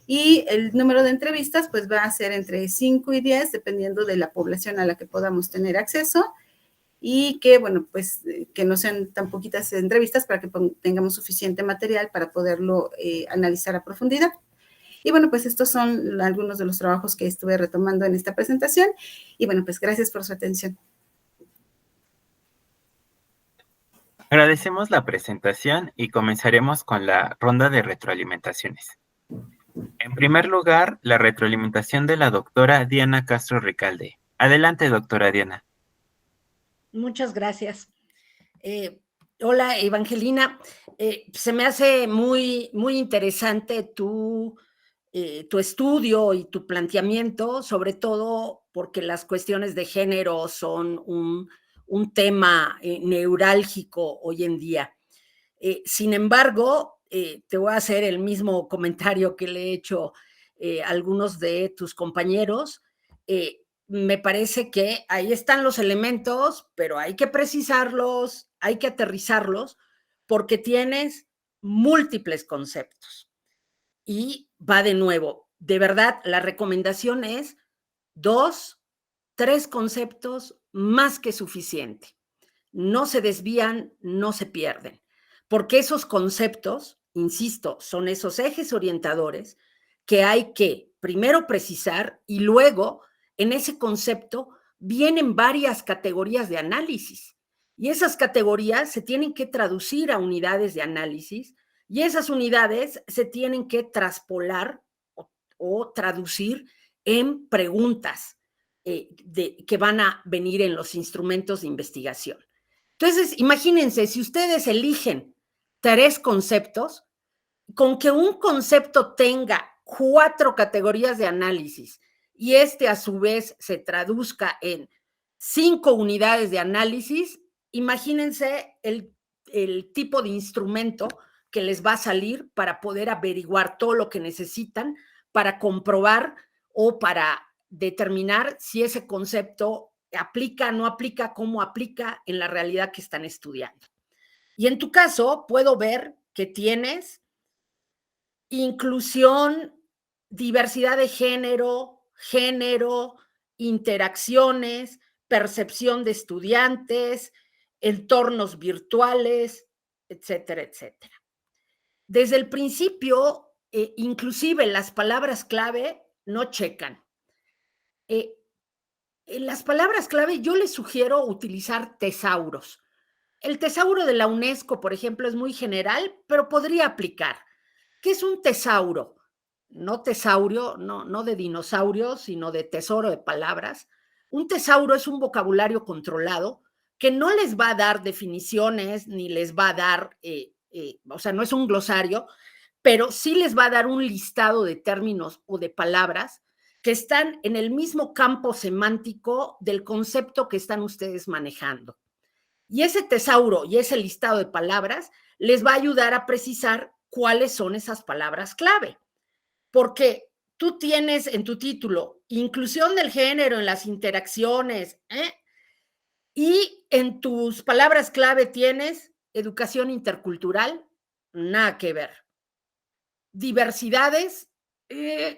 y el número de entrevistas pues va a ser entre 5 y 10, dependiendo de la población a la que podamos tener acceso, y que, bueno, pues que no sean tan poquitas entrevistas para que tengamos suficiente material para poderlo analizar a profundidad. Y bueno, pues estos son algunos de los trabajos que estuve retomando en esta presentación, y bueno, pues gracias por su atención. Agradecemos la presentación y comenzaremos con la ronda de retroalimentaciones. En primer lugar, la retroalimentación de la doctora Diana Castro Ricalde. Adelante, doctora Diana. Muchas gracias. Hola, Evangelina. Se me hace muy, muy interesante tu estudio y tu planteamiento, sobre todo porque las cuestiones de género son un tema neurálgico hoy en día. Sin embargo, te voy a hacer el mismo comentario que le he hecho a algunos de tus compañeros. Me parece que ahí están los elementos, pero hay que precisarlos, hay que aterrizarlos, porque tienes múltiples conceptos. Y va de nuevo, de verdad, la recomendación es 2, 3 conceptos más que suficiente. No se desvían, no se pierden, porque esos conceptos, insisto, son esos ejes orientadores que hay que primero precisar, y luego en ese concepto vienen varias categorías de análisis, y esas categorías se tienen que traducir a unidades de análisis, y esas unidades se tienen que traspolar o traducir en preguntas que van a venir en los instrumentos de investigación. Entonces, imagínense, si ustedes eligen 3 conceptos, con que un concepto tenga 4 categorías de análisis y a su vez se traduzca en 5 unidades de análisis, imagínense el tipo de instrumento que les va a salir para poder averiguar todo lo que necesitan para comprobar o para determinar si ese concepto aplica, no aplica, cómo aplica en la realidad que están estudiando. Y en tu caso, puedo ver que tienes inclusión, diversidad de género, interacciones, percepción de estudiantes, entornos virtuales, etcétera, etcétera. Desde el principio, inclusive las palabras clave no checan. En las palabras clave yo les sugiero utilizar tesauros. El tesauro de la UNESCO, por ejemplo, es muy general, pero podría aplicar. ¿Qué es un tesauro? No tesaurio, no de dinosaurio, sino de tesoro de palabras. Un tesauro es un vocabulario controlado que no les va a dar definiciones ni les va a dar, o sea, no es un glosario, pero sí les va a dar un listado de términos o de palabras que están en el mismo campo semántico del concepto que están ustedes manejando. Y ese tesauro y ese listado de palabras les va a ayudar a precisar cuáles son esas palabras clave. porque tú tienes en tu título inclusión del género en las interacciones, y en tus palabras clave tienes educación intercultural, nada que ver. Diversidades,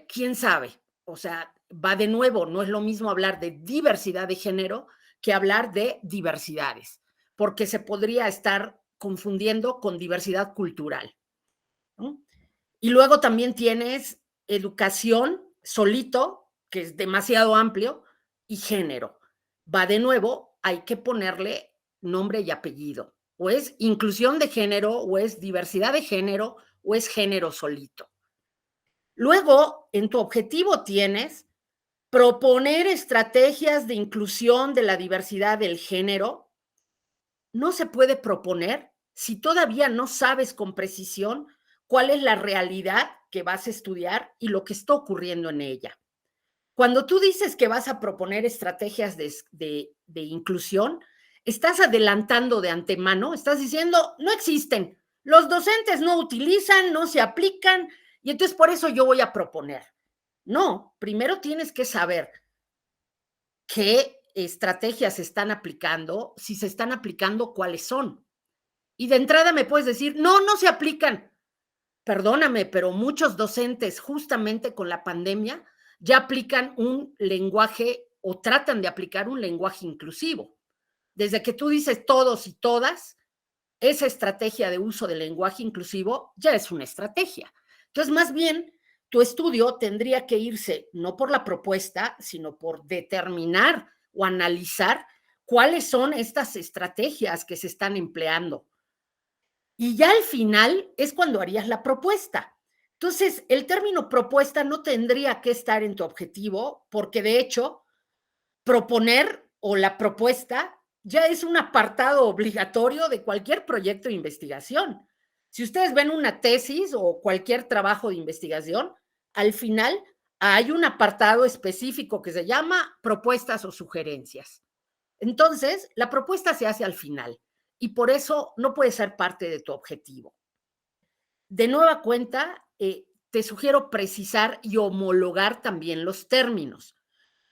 quién sabe. O sea, va de nuevo, no es lo mismo hablar de diversidad de género que hablar de diversidades, porque se podría estar confundiendo con diversidad cultural, ¿no? Y luego también tienes educación solito, que es demasiado amplio, y género. Va de nuevo, hay que ponerle nombre y apellido. O es inclusión de género, o es diversidad de género, o es género solito. Luego, en tu objetivo tienes proponer estrategias de inclusión de la diversidad del género. No se puede proponer si todavía no sabes con precisión cuál es la realidad que vas a estudiar y lo que está ocurriendo en ella. Cuando tú dices que vas a proponer estrategias de inclusión, estás adelantando de antemano, estás diciendo, no existen, los docentes no utilizan, no se aplican, y entonces por eso yo voy a proponer. No, primero tienes que saber qué estrategias se están aplicando, si se están aplicando, cuáles son. Y de entrada me puedes decir, no, no se aplican. Perdóname, pero muchos docentes justamente con la pandemia ya aplican un lenguaje o tratan de aplicar un lenguaje inclusivo. Desde que tú dices todos y todas, esa estrategia de uso del lenguaje inclusivo ya es una estrategia. Entonces, más bien, tu estudio tendría que irse no por la propuesta, sino por determinar o analizar cuáles son estas estrategias que se están empleando. Y ya al final es cuando harías la propuesta. Entonces, el término propuesta no tendría que estar en tu objetivo, porque de hecho, proponer o la propuesta ya es un apartado obligatorio de cualquier proyecto de investigación. Si ustedes ven una tesis o cualquier trabajo de investigación, al final hay un apartado específico que se llama propuestas o sugerencias. Entonces, la propuesta se hace al final y por eso no puede ser parte de tu objetivo. De nueva cuenta, te sugiero precisar y homologar también los términos,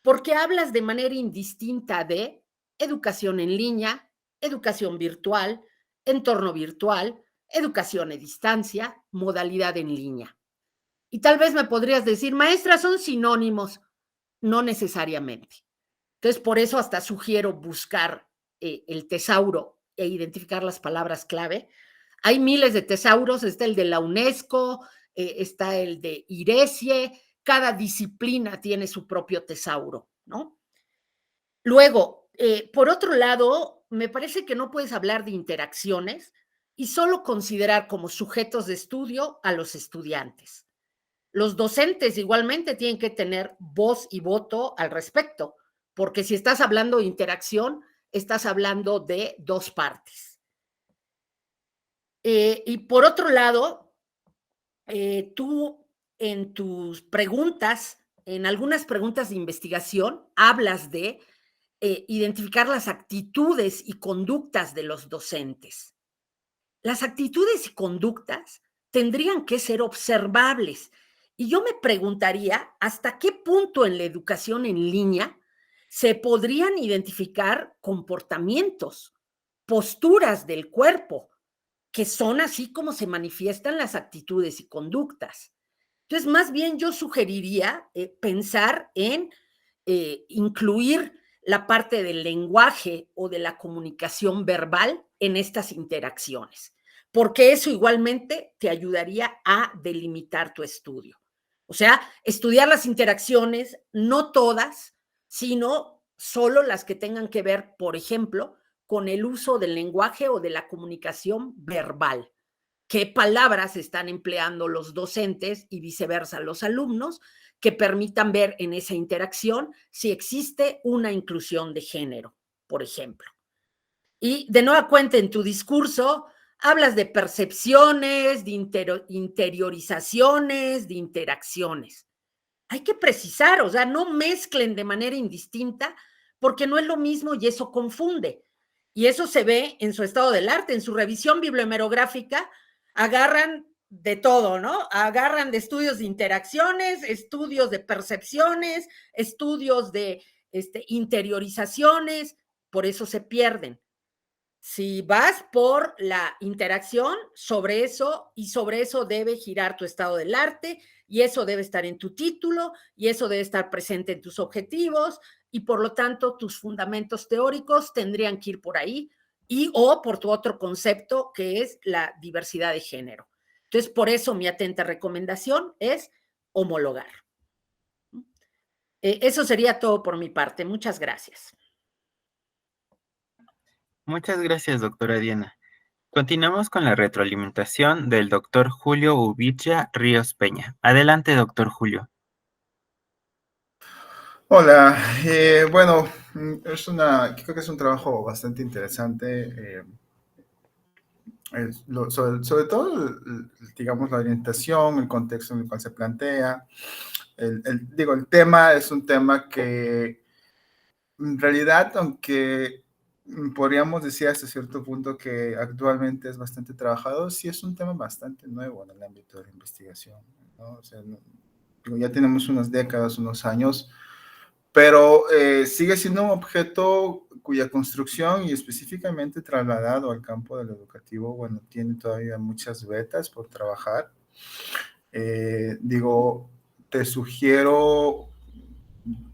porque hablas de manera indistinta de educación en línea, educación virtual, entorno virtual, educación a distancia, modalidad en línea. Y tal vez me podrías decir, maestra, son sinónimos. No necesariamente. Entonces, por eso hasta sugiero buscar el tesauro e identificar las palabras clave. Hay miles de tesauros, está el de la UNESCO, está el de IRESIE, cada disciplina tiene su propio tesauro, ¿no? Luego, por otro lado, me parece que no puedes hablar de interacciones y solo considerar como sujetos de estudio a los estudiantes. Los docentes igualmente tienen que tener voz y voto al respecto, porque si estás hablando de interacción, estás hablando de dos partes. Y por otro lado, tú en tus preguntas, en algunas preguntas de investigación, hablas de identificar las actitudes y conductas de los docentes. Las actitudes y conductas tendrían que ser observables. Y yo me preguntaría hasta qué punto en la educación en línea se podrían identificar comportamientos, posturas del cuerpo, que son así como se manifiestan las actitudes y conductas. Entonces, más bien yo sugeriría pensar en incluir la parte del lenguaje o de la comunicación verbal en estas interacciones, porque eso igualmente te ayudaría a delimitar tu estudio. O sea, estudiar las interacciones, no todas, sino solo las que tengan que ver, por ejemplo, con el uso del lenguaje o de la comunicación verbal. ¿Qué palabras están empleando los docentes y viceversa los alumnos que permitan ver en esa interacción si existe una inclusión de género, por ejemplo? Y de nueva cuenta, en tu discurso hablas de percepciones, de interiorizaciones, de interacciones. Hay que precisar, o sea, no mezclen de manera indistinta porque no es lo mismo y eso confunde. Y eso se ve en su estado del arte, en su revisión bibliohemerográfica, agarran de todo, ¿no? Agarran de estudios de interacciones, estudios de percepciones, estudios de interiorizaciones, por eso se pierden. Si vas por la interacción, sobre eso debe girar tu estado del arte, y eso debe estar en tu título, y eso debe estar presente en tus objetivos, y por lo tanto tus fundamentos teóricos tendrían que ir por ahí, o por tu otro concepto, que es la diversidad de género. Entonces, por eso mi atenta recomendación es homologar. Eso sería todo por mi parte. Muchas gracias. Muchas gracias, doctora Diana. Continuamos con la retroalimentación del doctor Julio Ubicha Ríos Peña. Adelante, doctor Julio. Hola, bueno, creo que es un trabajo bastante interesante, sobre todo, digamos, la orientación, el contexto en el cual se plantea. El tema es un tema que, en realidad, aunque podríamos decir hasta cierto punto que actualmente es bastante trabajado, sí es un tema bastante nuevo en el ámbito de la investigación, ¿no? O sea, ya tenemos unas décadas, unos años, pero sigue siendo un objeto cuya construcción y específicamente trasladado al campo del educativo, bueno, tiene todavía muchas vetas por trabajar. Te sugiero,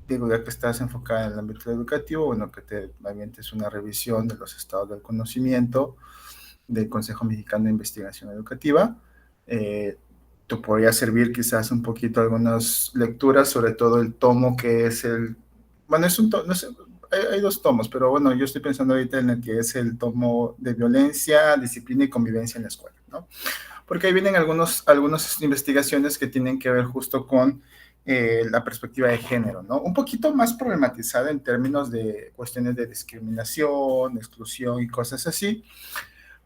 ya que estás enfocada en el ámbito educativo, bueno, que te avientes una revisión de los estados del conocimiento del Consejo Mexicano de Investigación Educativa. Te podría servir quizás un poquito algunas lecturas, sobre todo el tomo que es bueno, no sé, hay dos tomos, pero bueno, yo estoy pensando ahorita en el que es el tomo de violencia, disciplina y convivencia en la escuela, ¿no? Porque ahí vienen algunas investigaciones que tienen que ver justo con la perspectiva de género, ¿no? Un poquito más problematizada en términos de cuestiones de discriminación, exclusión y cosas así,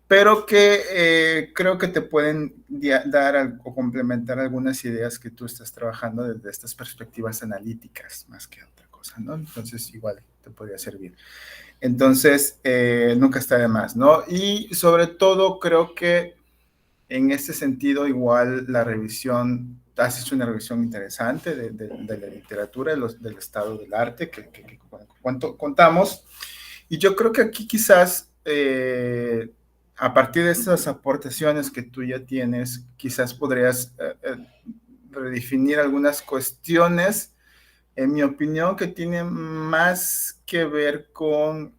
pero que creo que te pueden dar o complementar algunas ideas que tú estás trabajando desde estas perspectivas analíticas, más que otra cosa, ¿no? Entonces, igual te podría servir. Entonces, nunca está de más, ¿no? Y sobre todo, creo que en este sentido, igual la revisión, has hecho una revisión interesante de la literatura, del estado del arte que contamos, y yo creo que aquí quizás, a partir de estas aportaciones que tú ya tienes, quizás podrías redefinir algunas cuestiones, en mi opinión, que tienen más que ver con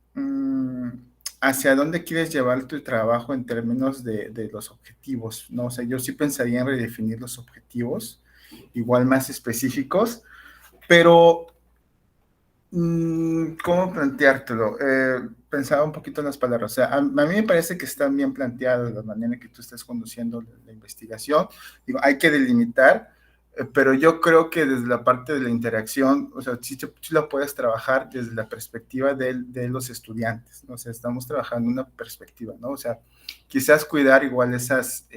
hacia dónde quieres llevar tu trabajo en términos de los objetivos, ¿no? O sea, yo sí pensaría en redefinir los objetivos, igual más específicos, pero ¿cómo planteártelo? Pensaba un poquito en las palabras. O sea, a mí me parece que están bien planteadas la manera en que tú estás conduciendo la investigación. Digo, hay que delimitar, pero yo creo que desde la parte de la interacción, o sea, sí la puedes trabajar desde la perspectiva de los estudiantes, ¿no? O sea, estamos trabajando una perspectiva, ¿no? O sea, quizás cuidar igual esas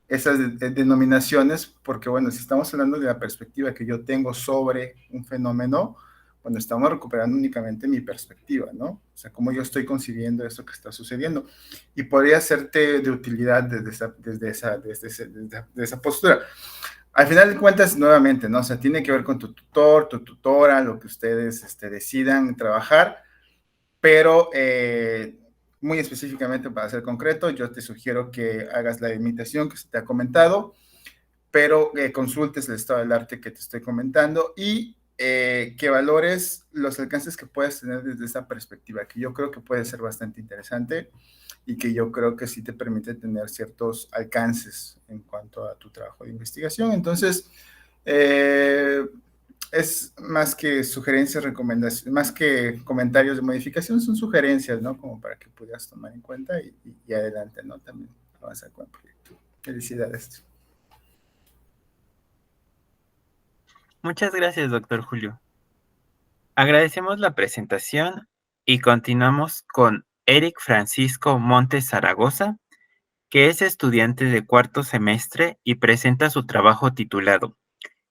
denominaciones, porque bueno, si estamos hablando de la perspectiva que yo tengo sobre un fenómeno, bueno, estamos recuperando únicamente mi perspectiva, ¿no? O sea, cómo yo estoy concibiendo esto que está sucediendo. Y podría serte de utilidad desde esa postura. Al final de cuentas, nuevamente, ¿no? O sea, tiene que ver con tu tutor, tu tutora, lo que ustedes decidan trabajar, pero muy específicamente para ser concreto, yo te sugiero que hagas la imitación que se te ha comentado, pero consultes el estado del arte que te estoy comentando y que valores los alcances que puedes tener desde esa perspectiva, que yo creo que puede ser bastante interesante y que yo creo que sí te permite tener ciertos alcances en cuanto a tu trabajo de investigación. Entonces, es más que sugerencias, recomendaciones, más que comentarios de modificación, son sugerencias, ¿no? Como para que pudieras tomar en cuenta y adelante, ¿no? También avanzar con el proyecto. Felicidades. Muchas gracias, doctor Julio. Agradecemos la presentación y continuamos con Eric Francisco Montes Zaragoza, que es estudiante de cuarto semestre y presenta su trabajo titulado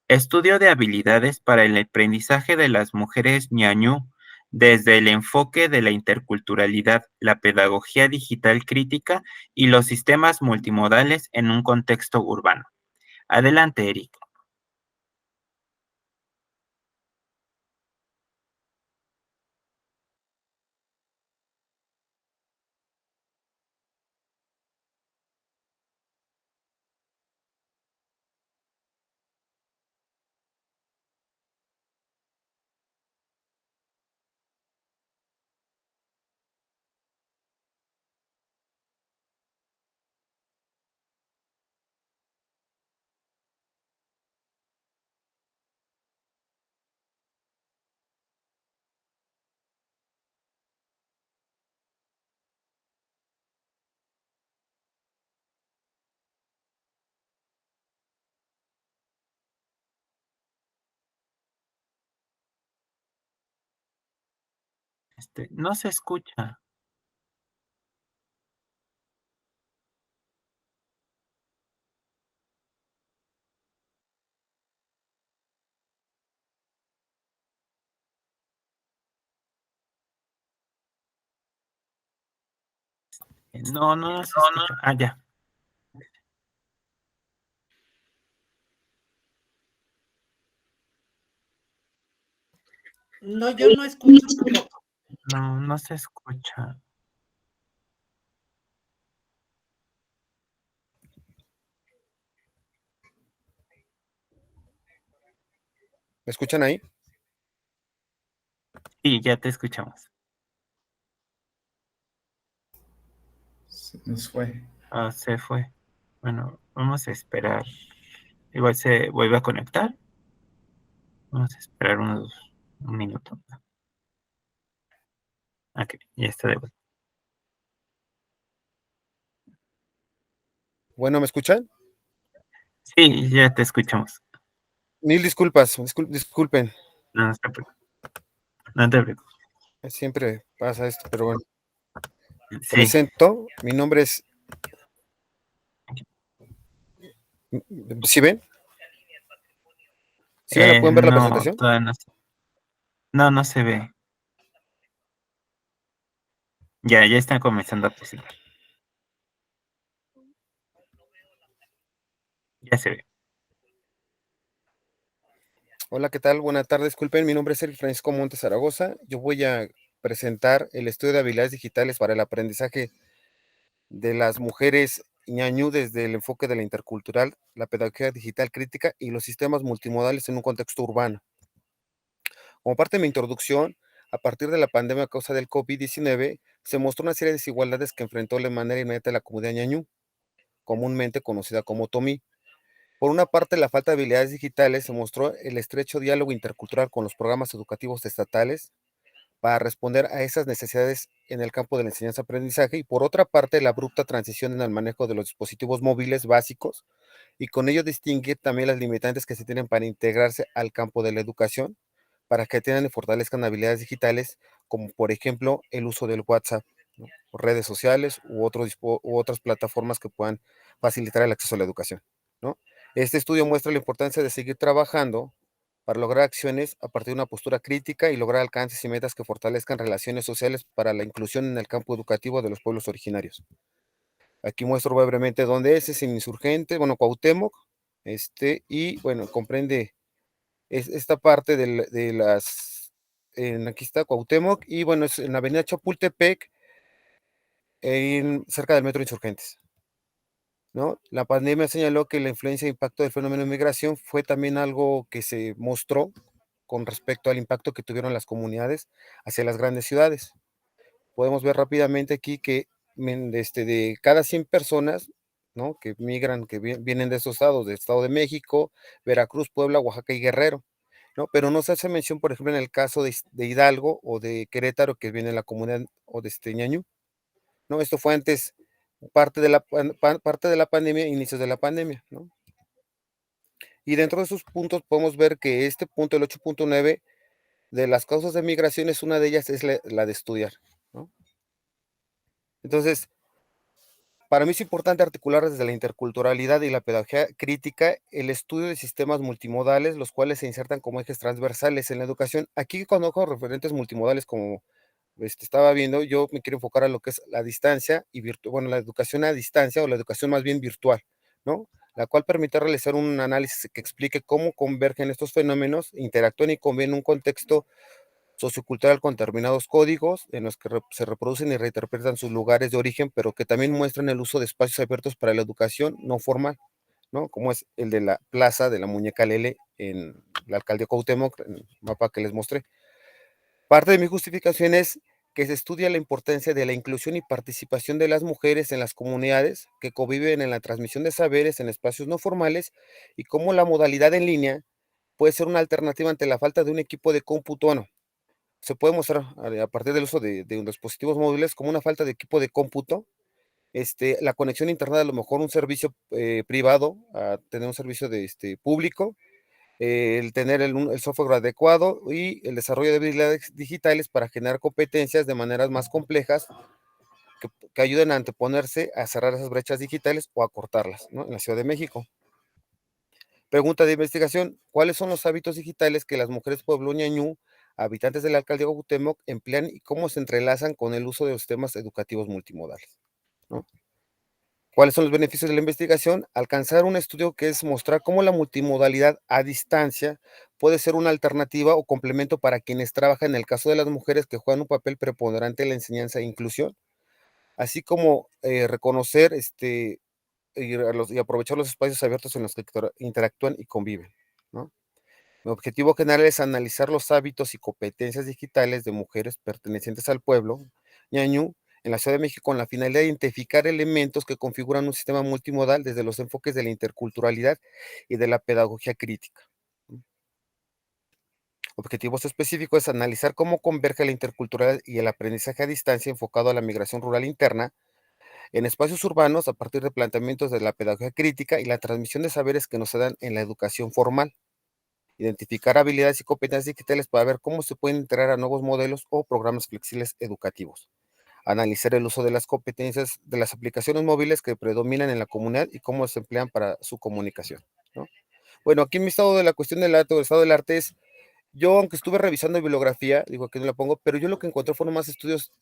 Estudio de habilidades para el aprendizaje de las mujeres ñañú desde el enfoque de la interculturalidad, la pedagogía digital crítica y los sistemas multimodales en un contexto urbano. Adelante, Eric. No se escucha. No se escucha. Ah, ya. No, yo no escucho tampoco. No se escucha. ¿Me escuchan ahí? Sí, ya te escuchamos. Se nos fue. Ah, se fue. Bueno, vamos a esperar. Igual se vuelve a conectar. Vamos a esperar un minuto. Ok, ya está de vuelta. Bueno, ¿me escuchan? Sí, ya te escuchamos. Mil disculpas, disculpen, No te preocupes. No te preocupes. siempre pasa esto, pero bueno. Sí, Presento, mi nombre es... ¿Sí ven? ¿Sí me la pueden ver la no, presentación? todavía no se ve. Ya están comenzando a presentar. Ya se ve. Hola, ¿qué tal? Buenas tardes, disculpen, mi nombre es Eric Francisco Montes Zaragoza. Yo voy a presentar el estudio de habilidades digitales para el aprendizaje de las mujeres ñañú desde el enfoque de la intercultural, la pedagogía digital crítica y los sistemas multimodales en un contexto urbano. Como parte de mi introducción, a partir de la pandemia a causa del COVID-19, se mostró una serie de desigualdades que enfrentó de manera inmediata la comunidad ñañú, comúnmente conocida como Tomí. Por una parte, la falta de habilidades digitales se mostró el estrecho diálogo intercultural con los programas educativos estatales para responder a esas necesidades en el campo de la enseñanza-aprendizaje, y por otra parte, la abrupta transición en el manejo de los dispositivos móviles básicos, y con ello distinguir también las limitantes que se tienen para integrarse al campo de la educación, para que tengan y fortalezcan habilidades digitales, como por ejemplo el uso del WhatsApp, ¿no? O redes sociales u otras plataformas que puedan facilitar el acceso a la educación, ¿no? Este estudio muestra la importancia de seguir trabajando para lograr acciones a partir de una postura crítica y lograr alcances y metas que fortalezcan relaciones sociales para la inclusión en el campo educativo de los pueblos originarios. Aquí muestro brevemente dónde es en Insurgente, bueno, Cuauhtémoc, y bueno, comprende esta parte de las, aquí está Cuauhtémoc, y bueno, es en la avenida Chapultepec, cerca del Metro Insurgentes, ¿no? La pandemia señaló que la influencia e impacto del fenómeno de migración fue también algo que se mostró con respecto al impacto que tuvieron las comunidades hacia las grandes ciudades. Podemos ver rápidamente aquí que de cada 100 personas, ¿no?, que migran, que vienen de esos estados, del Estado de México, Veracruz, Puebla, Oaxaca y Guerrero, ¿no? Pero no se hace mención, por ejemplo, en el caso de Hidalgo o de Querétaro, que viene la comunidad, o de Ñañú, ¿no? Esto fue antes, parte de la pandemia, inicios de la pandemia, ¿no? Y dentro de esos puntos podemos ver que este punto, el 8.9, de las causas de migraciones, una de ellas es la de estudiar, ¿no? Entonces, Para mí es importante articular desde la interculturalidad y la pedagogía crítica el estudio de sistemas multimodales, los cuales se insertan como ejes transversales en la educación. Aquí conozco referentes multimodales como estaba viendo, yo me quiero enfocar a lo que es la distancia y bueno, la educación a distancia o la educación más bien virtual, ¿no? La cual permite realizar un análisis que explique cómo convergen estos fenómenos, interactúan y conviven en un contexto sociocultural con determinados códigos en los que se reproducen y reinterpretan sus lugares de origen, pero que también muestran el uso de espacios abiertos para la educación no formal, ¿no? Como es el de la plaza de la Muñeca Lele en la alcaldía Cuauhtémoc, en el mapa que les mostré. Parte de mi justificación es que se estudia la importancia de la inclusión y participación de las mujeres en las comunidades que conviven en la transmisión de saberes en espacios no formales y cómo la modalidad en línea puede ser una alternativa ante la falta de un equipo de cómputo. Bueno, se puede mostrar a partir del uso de dispositivos móviles como una falta de equipo de cómputo, la conexión a internet, a lo mejor un servicio privado, a tener un servicio público, el tener el software adecuado y el desarrollo de habilidades digitales para generar competencias de maneras más complejas que ayuden a anteponerse a cerrar esas brechas digitales o a cortarlas, ¿no? En la Ciudad de México. Pregunta de investigación: ¿cuáles son los hábitos digitales que las mujeres pueblo ñañú, habitantes de la alcaldía Cuauhtémoc, emplean y cómo se entrelazan con el uso de los sistemas educativos multimodales, ¿no? ¿Cuáles son los beneficios de la investigación? Alcanzar un estudio que es mostrar cómo la multimodalidad a distancia puede ser una alternativa o complemento para quienes trabajan, en el caso de las mujeres que juegan un papel preponderante en la enseñanza e inclusión, así como reconocer y aprovechar los espacios abiertos en los que interactúan y conviven, ¿no? Mi objetivo general es analizar los hábitos y competencias digitales de mujeres pertenecientes al pueblo ñañú en la Ciudad de México con la finalidad de identificar elementos que configuran un sistema multimodal desde los enfoques de la interculturalidad y de la pedagogía crítica. Objetivos específicos es analizar cómo converge la interculturalidad y el aprendizaje a distancia enfocado a la migración rural interna en espacios urbanos a partir de planteamientos de la pedagogía crítica y la transmisión de saberes que no se dan en la educación formal. Identificar habilidades y competencias digitales para ver cómo se pueden integrar a nuevos modelos o programas flexibles educativos. Analizar el uso de las competencias de las aplicaciones móviles que predominan en la comunidad y cómo se emplean para su comunicación, ¿no? Bueno, aquí en mi estado de la cuestión del arte o el estado del arte es, yo aunque estuve revisando bibliografía, digo aquí no la pongo, pero yo lo que encontré fueron más estudios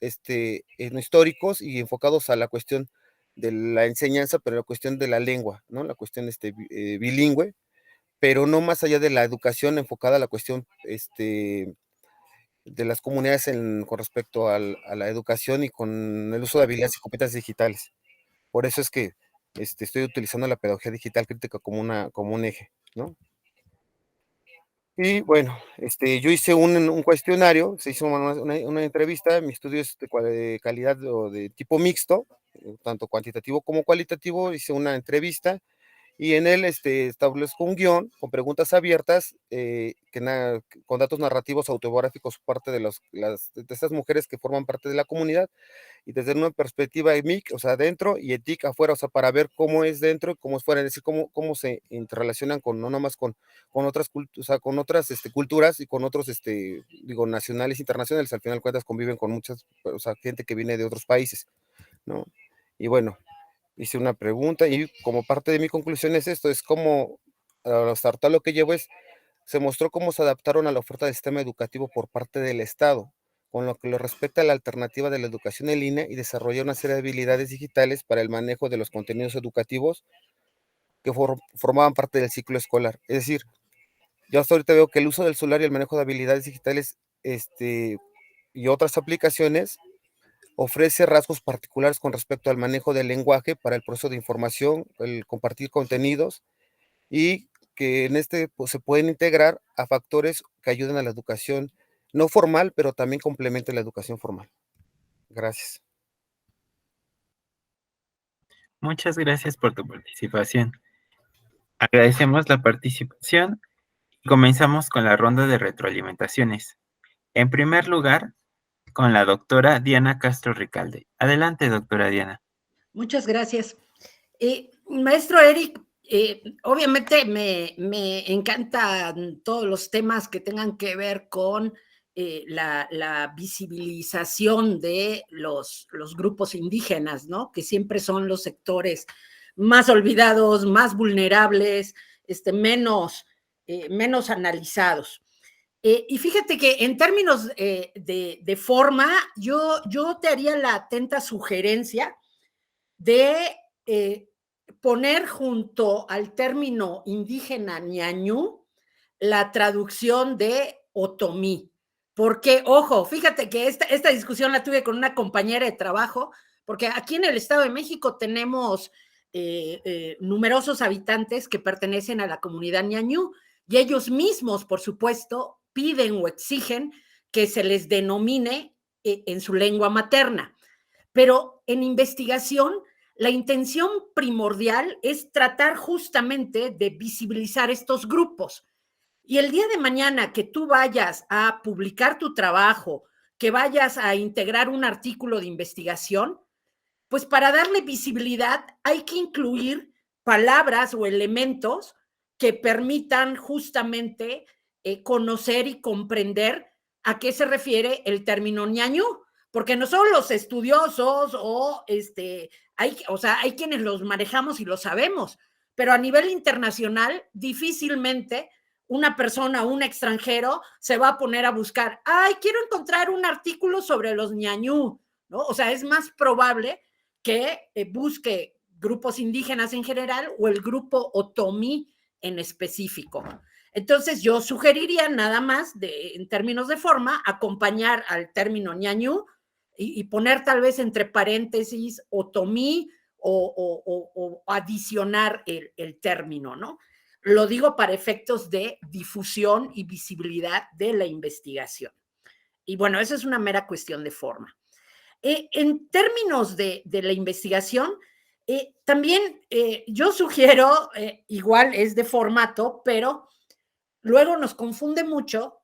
históricos y enfocados a la cuestión de la enseñanza, pero la cuestión de la lengua, ¿no? La cuestión bilingüe, pero no más allá de la educación enfocada a la cuestión de las comunidades con respecto a la educación y con el uso de habilidades y competencias digitales. Por eso es que estoy utilizando la pedagogía digital crítica como un eje, ¿no? Y bueno, yo hice un cuestionario, se hizo una entrevista, mi estudio es de calidad o de tipo mixto, tanto cuantitativo como cualitativo, hice una entrevista y en él establezco un guión con preguntas abiertas con datos narrativos autobiográficos por parte de estas mujeres que forman parte de la comunidad y desde una perspectiva EMIC, o sea, dentro y ETIC afuera, o sea, para ver cómo es dentro y cómo es fuera, es decir, cómo se interrelacionan no nomás con otras culturas, o sea, con otras culturas y con otros, digo, nacionales, internacionales, al final de cuentas conviven con muchas, o sea, gente que viene de otros países, ¿no? Y bueno, hice una pregunta y como parte de mi conclusión es esto, es como, hasta lo que llevo se mostró cómo se adaptaron a la oferta del sistema educativo por parte del Estado, con lo que lo respecta a la alternativa de la educación en línea y desarrolló una serie de habilidades digitales para el manejo de los contenidos educativos que formaban parte del ciclo escolar. Es decir, yo hasta ahorita veo que el uso del celular y el manejo de habilidades digitales y otras aplicaciones ofrece rasgos particulares con respecto al manejo del lenguaje para el proceso de información, el compartir contenidos y que en pues, se pueden integrar a factores que ayuden a la educación no formal, pero también complementen la educación formal. Gracias. Muchas gracias por tu participación. Agradecemos la participación y comenzamos con la ronda de retroalimentaciones. En primer lugar, con la doctora Diana Castro Ricalde. Adelante, doctora Diana. Muchas gracias. Maestro Eric, obviamente me encantan todos los temas que tengan que ver con la visibilización de los grupos indígenas, ¿no? Que siempre son los sectores más olvidados, más vulnerables, menos analizados. Y fíjate que en términos de forma, yo te haría la atenta sugerencia de poner junto al término indígena ñañú la traducción de otomí. Porque, ojo, fíjate que esta discusión la tuve con una compañera de trabajo, porque aquí en el Estado de México tenemos numerosos habitantes que pertenecen a la comunidad ñañú, y ellos mismos, por supuesto, piden o exigen que se les denomine en su lengua materna. Pero en investigación, la intención primordial es tratar justamente de visibilizar estos grupos. Y el día de mañana que tú vayas a publicar tu trabajo, que vayas a integrar un artículo de investigación, pues para darle visibilidad hay que incluir palabras o elementos que permitan justamente conocer y comprender a qué se refiere el término ñañú, porque no son los estudiosos o hay quienes los manejamos y lo sabemos, pero a nivel internacional difícilmente una persona o un extranjero se va a poner a buscar, quiero encontrar un artículo sobre los ñañú, ¿no? O sea, es más probable que busque grupos indígenas en general o el grupo otomí en específico. Entonces yo sugeriría nada más, en términos de forma, acompañar al término ñañú y poner tal vez entre paréntesis otomí o adicionar el término, ¿no? Lo digo para efectos de difusión y visibilidad de la investigación. Y bueno, eso es una mera cuestión de forma. En términos de la investigación, también yo sugiero, igual es de formato, pero luego nos confunde mucho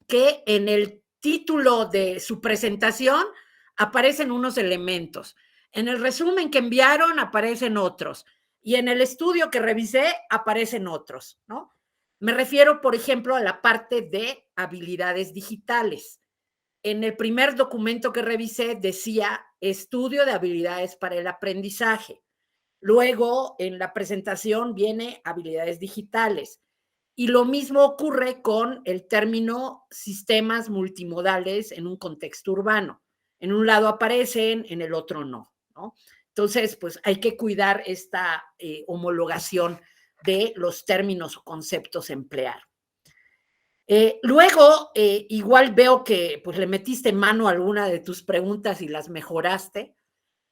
que en el título de su presentación aparecen unos elementos. En el resumen que enviaron aparecen otros. Y en el estudio que revisé aparecen otros, ¿no? Me refiero, por ejemplo, a la parte de habilidades digitales. En el primer documento que revisé decía estudio de habilidades para el aprendizaje. Luego, en la presentación viene habilidades digitales. Y lo mismo ocurre con el término sistemas multimodales en un contexto urbano. En un lado aparecen, en el otro no, ¿no? Entonces, pues hay que cuidar esta homologación de los términos o conceptos a emplear. Luego, igual veo que pues le metiste mano a alguna de tus preguntas y las mejoraste.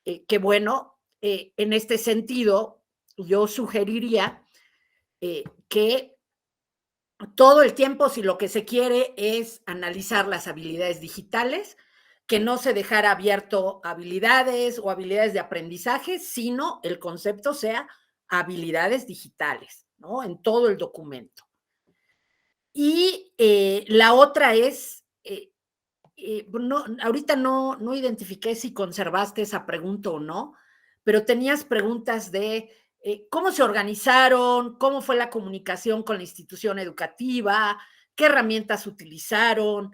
Qué bueno. En este sentido, yo sugeriría que todo el tiempo, si lo que se quiere es analizar las habilidades digitales, que no se dejara abierto habilidades o habilidades de aprendizaje, sino el concepto sea habilidades digitales, ¿no? En todo el documento. Y la otra es, ahorita no identifiqué si conservaste esa pregunta o no, pero tenías preguntas de cómo se organizaron, cómo fue la comunicación con la institución educativa, qué herramientas utilizaron.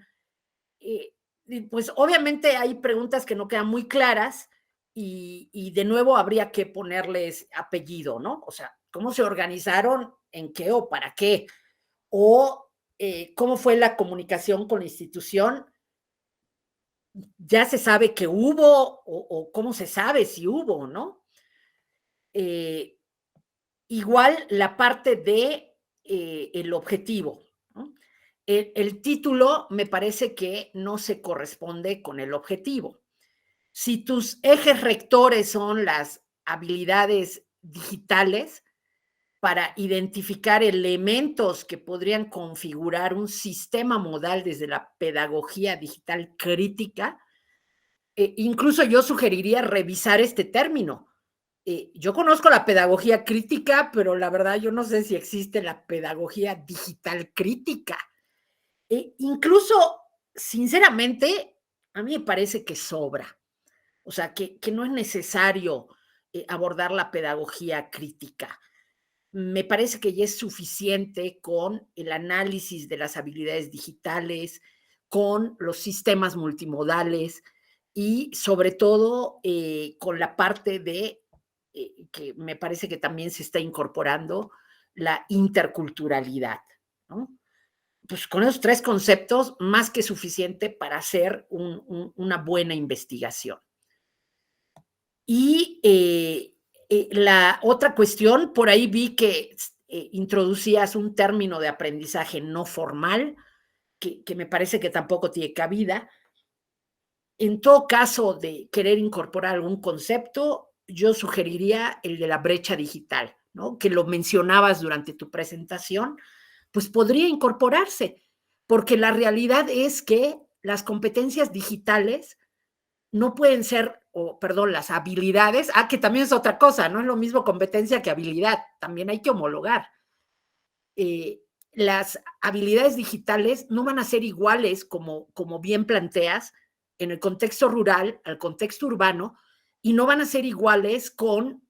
Pues obviamente hay preguntas que no quedan muy claras y de nuevo habría que ponerles apellido, ¿no? O sea, ¿cómo se organizaron? ¿En qué o para qué? O cómo fue la comunicación con la institución. Ya se sabe que hubo o cómo se sabe si hubo, ¿no? Igual la parte de el objetivo, ¿no? El título me parece que no se corresponde con el objetivo. Si tus ejes rectores son las habilidades digitales, para identificar elementos que podrían configurar un sistema modal desde la pedagogía digital crítica. Incluso yo sugeriría revisar este término. Yo conozco la pedagogía crítica, pero la verdad yo no sé si existe la pedagogía digital crítica. Incluso, sinceramente, a mí me parece que sobra. O sea, que no es necesario abordar la pedagogía crítica. Me parece que ya es suficiente con el análisis de las habilidades digitales, con los sistemas multimodales y sobre todo con la parte de, que me parece que también se está incorporando, la interculturalidad, ¿no? Pues con esos 3 conceptos, más que suficiente para hacer una buena investigación. Y la otra cuestión, por ahí vi que introducías un término de aprendizaje no formal, que me parece que tampoco tiene cabida. En todo caso de querer incorporar algún concepto, yo sugeriría el de la brecha digital, ¿no? Que lo mencionabas durante tu presentación, pues podría incorporarse, porque la realidad es que las competencias digitales no pueden ser, o perdón, las habilidades, que también es otra cosa, no es lo mismo competencia que habilidad, también hay que homologar. Las habilidades digitales no van a ser iguales, como bien planteas, en el contexto rural al contexto urbano, y no van a ser iguales con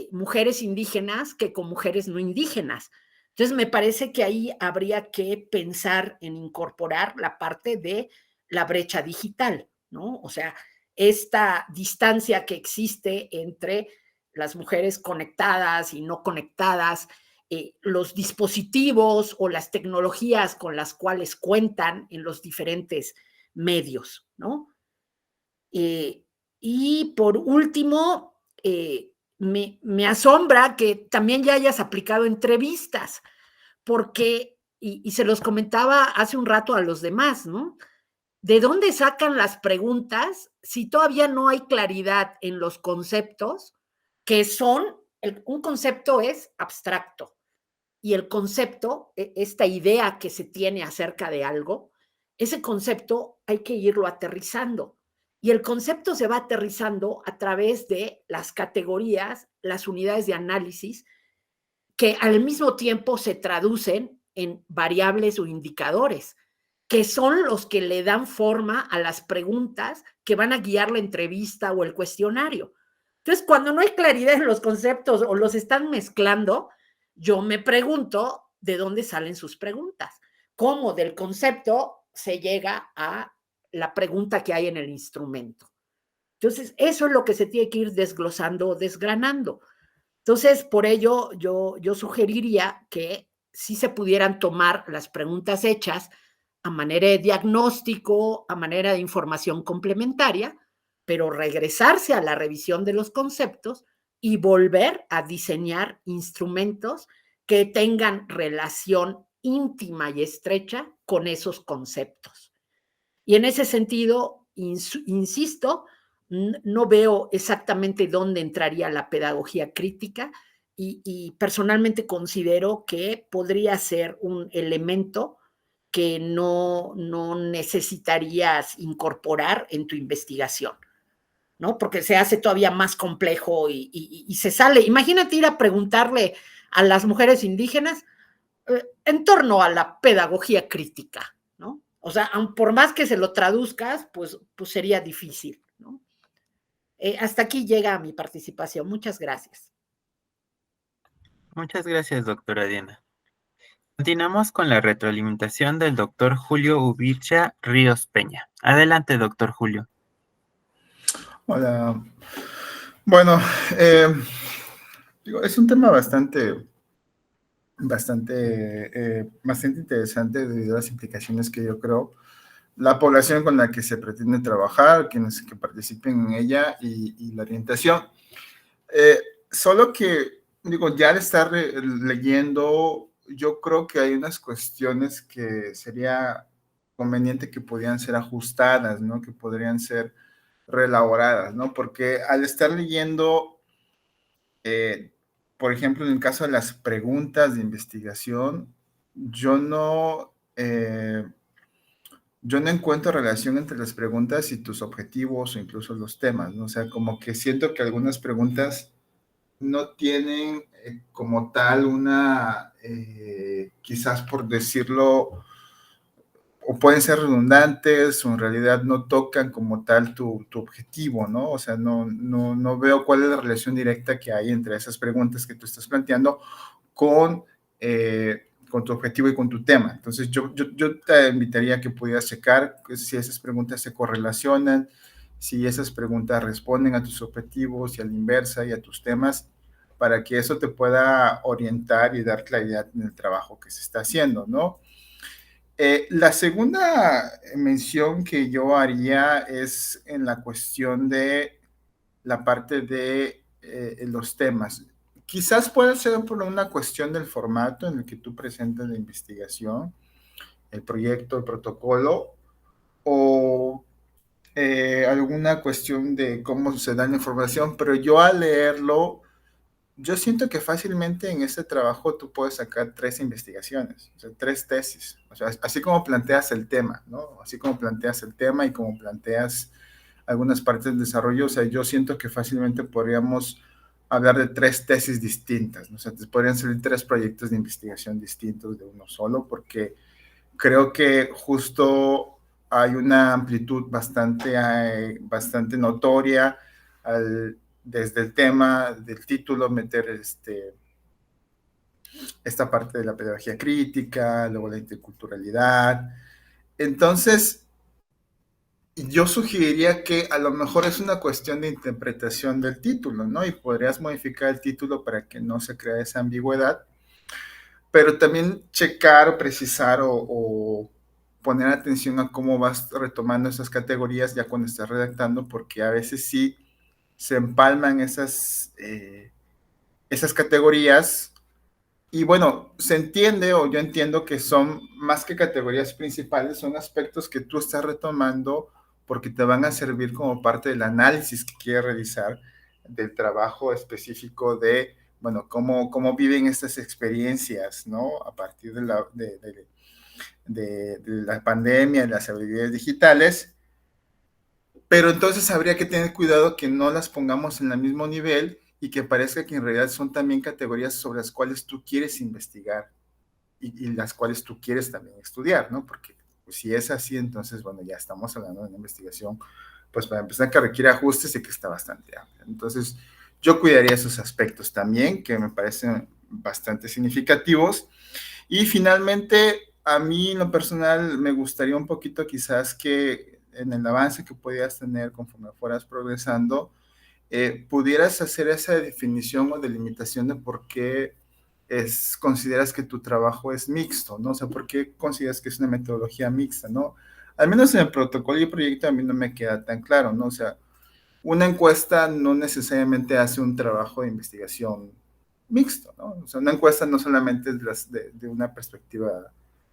mujeres indígenas que con mujeres no indígenas. Entonces, me parece que ahí habría que pensar en incorporar la parte de la brecha digital, ¿no? O sea, esta distancia que existe entre las mujeres conectadas y no conectadas, los dispositivos o las tecnologías con las cuales cuentan en los diferentes medios, ¿no? Y por último, me asombra que también ya hayas aplicado entrevistas, porque, y se los comentaba hace un rato a los demás, ¿no? ¿De dónde sacan las preguntas si todavía no hay claridad en los conceptos que son, un concepto es abstracto y el concepto, esta idea que se tiene acerca de algo, ese concepto hay que irlo aterrizando. Y el concepto se va aterrizando a través de las categorías, las unidades de análisis, que al mismo tiempo se traducen en variables o indicadores, que son los que le dan forma a las preguntas que van a guiar la entrevista o el cuestionario. Entonces, cuando no hay claridad en los conceptos o los están mezclando, yo me pregunto de dónde salen sus preguntas, cómo del concepto se llega a la pregunta que hay en el instrumento. Entonces, eso es lo que se tiene que ir desglosando o desgranando. Entonces, por ello, yo sugeriría que sí se pudieran tomar las preguntas hechas a manera de diagnóstico, a manera de información complementaria, pero regresarse a la revisión de los conceptos y volver a diseñar instrumentos que tengan relación íntima y estrecha con esos conceptos. Y en ese sentido, insisto, no veo exactamente dónde entraría la pedagogía crítica y personalmente considero que podría ser un elemento que no necesitarías incorporar en tu investigación, ¿no? Porque se hace todavía más complejo y se sale. Imagínate ir a preguntarle a las mujeres indígenas en torno a la pedagogía crítica, ¿no? O sea, por más que se lo traduzcas, pues sería difícil, ¿no? Hasta aquí llega mi participación. Muchas gracias. Muchas gracias, doctora Diana. Continuamos con la retroalimentación del doctor Julio Ubicha Ríos Peña. Adelante, doctor Julio. Hola. Bueno, es un tema bastante interesante debido a las implicaciones que yo creo la población con la que se pretende trabajar, quienes que participen en ella y la orientación. Solo que, ya al estar leyendo, yo creo que hay unas cuestiones que sería conveniente que podían ser ajustadas, ¿no? Que podrían ser reelaboradas, ¿no? Porque al estar leyendo, por ejemplo, en el caso de las preguntas de investigación, yo no encuentro relación entre las preguntas y tus objetivos o incluso los temas, ¿no? O sea, como que siento que algunas preguntas no tienen como tal una, quizás por decirlo, o pueden ser redundantes o en realidad no tocan como tal tu objetivo, ¿no? O sea, no veo cuál es la relación directa que hay entre esas preguntas que tú estás planteando con con tu objetivo y con tu tema. Entonces, yo te invitaría a que pudieras checar si esas preguntas se correlacionan, si esas preguntas responden a tus objetivos y a la inversa y a tus temas, para que eso te pueda orientar y dar claridad en el trabajo que se está haciendo, ¿no? La segunda mención que yo haría es en la cuestión de la parte de los temas. Quizás puede ser por una cuestión del formato en el que tú presentas la investigación, el proyecto, el protocolo, o alguna cuestión de cómo se da la información, pero yo al leerlo, yo siento que fácilmente en este trabajo tú puedes sacar 3 investigaciones, o sea, 3 tesis, o sea, así como planteas el tema, ¿no? Así como planteas el tema y como planteas algunas partes del desarrollo, o sea, yo siento que fácilmente podríamos hablar de 3 tesis distintas, ¿no? O sea, podrían salir 3 proyectos de investigación distintos de uno solo, porque creo que justo hay una amplitud bastante notoria desde el tema del título, meter esta parte de la pedagogía crítica, luego la interculturalidad. Entonces, yo sugeriría que a lo mejor es una cuestión de interpretación del título, ¿no? Y podrías modificar el título para que no se crea esa ambigüedad, pero también checar o precisar o poner atención a cómo vas retomando esas categorías ya cuando estás redactando, porque a veces sí se empalman esas categorías. Y bueno, se entiende, o yo entiendo que son más que categorías principales, son aspectos que tú estás retomando porque te van a servir como parte del análisis que quieres realizar del trabajo específico de, bueno, cómo viven estas experiencias, ¿no? A partir de la pandemia, de las habilidades digitales. Pero entonces habría que tener cuidado que no las pongamos en el mismo nivel y que parezca que en realidad son también categorías sobre las cuales tú quieres investigar y las cuales tú quieres también estudiar, ¿no? Porque pues, si es así, entonces, bueno, ya estamos hablando de una investigación, pues para empezar, que requiere ajustes y que está bastante amplia. Entonces, yo cuidaría esos aspectos también, que me parecen bastante significativos. Y finalmente, a mí en lo personal me gustaría un poquito quizás que en el avance que podías tener conforme fueras progresando, pudieras hacer esa definición o delimitación de por qué consideras que tu trabajo es mixto, ¿no? O sea, ¿por qué consideras que es una metodología mixta, ¿no? Al menos en el protocolo y el proyecto a mí no me queda tan claro, ¿no? O sea, una encuesta no necesariamente hace un trabajo de investigación mixto, ¿no? O sea, una encuesta no solamente es de una perspectiva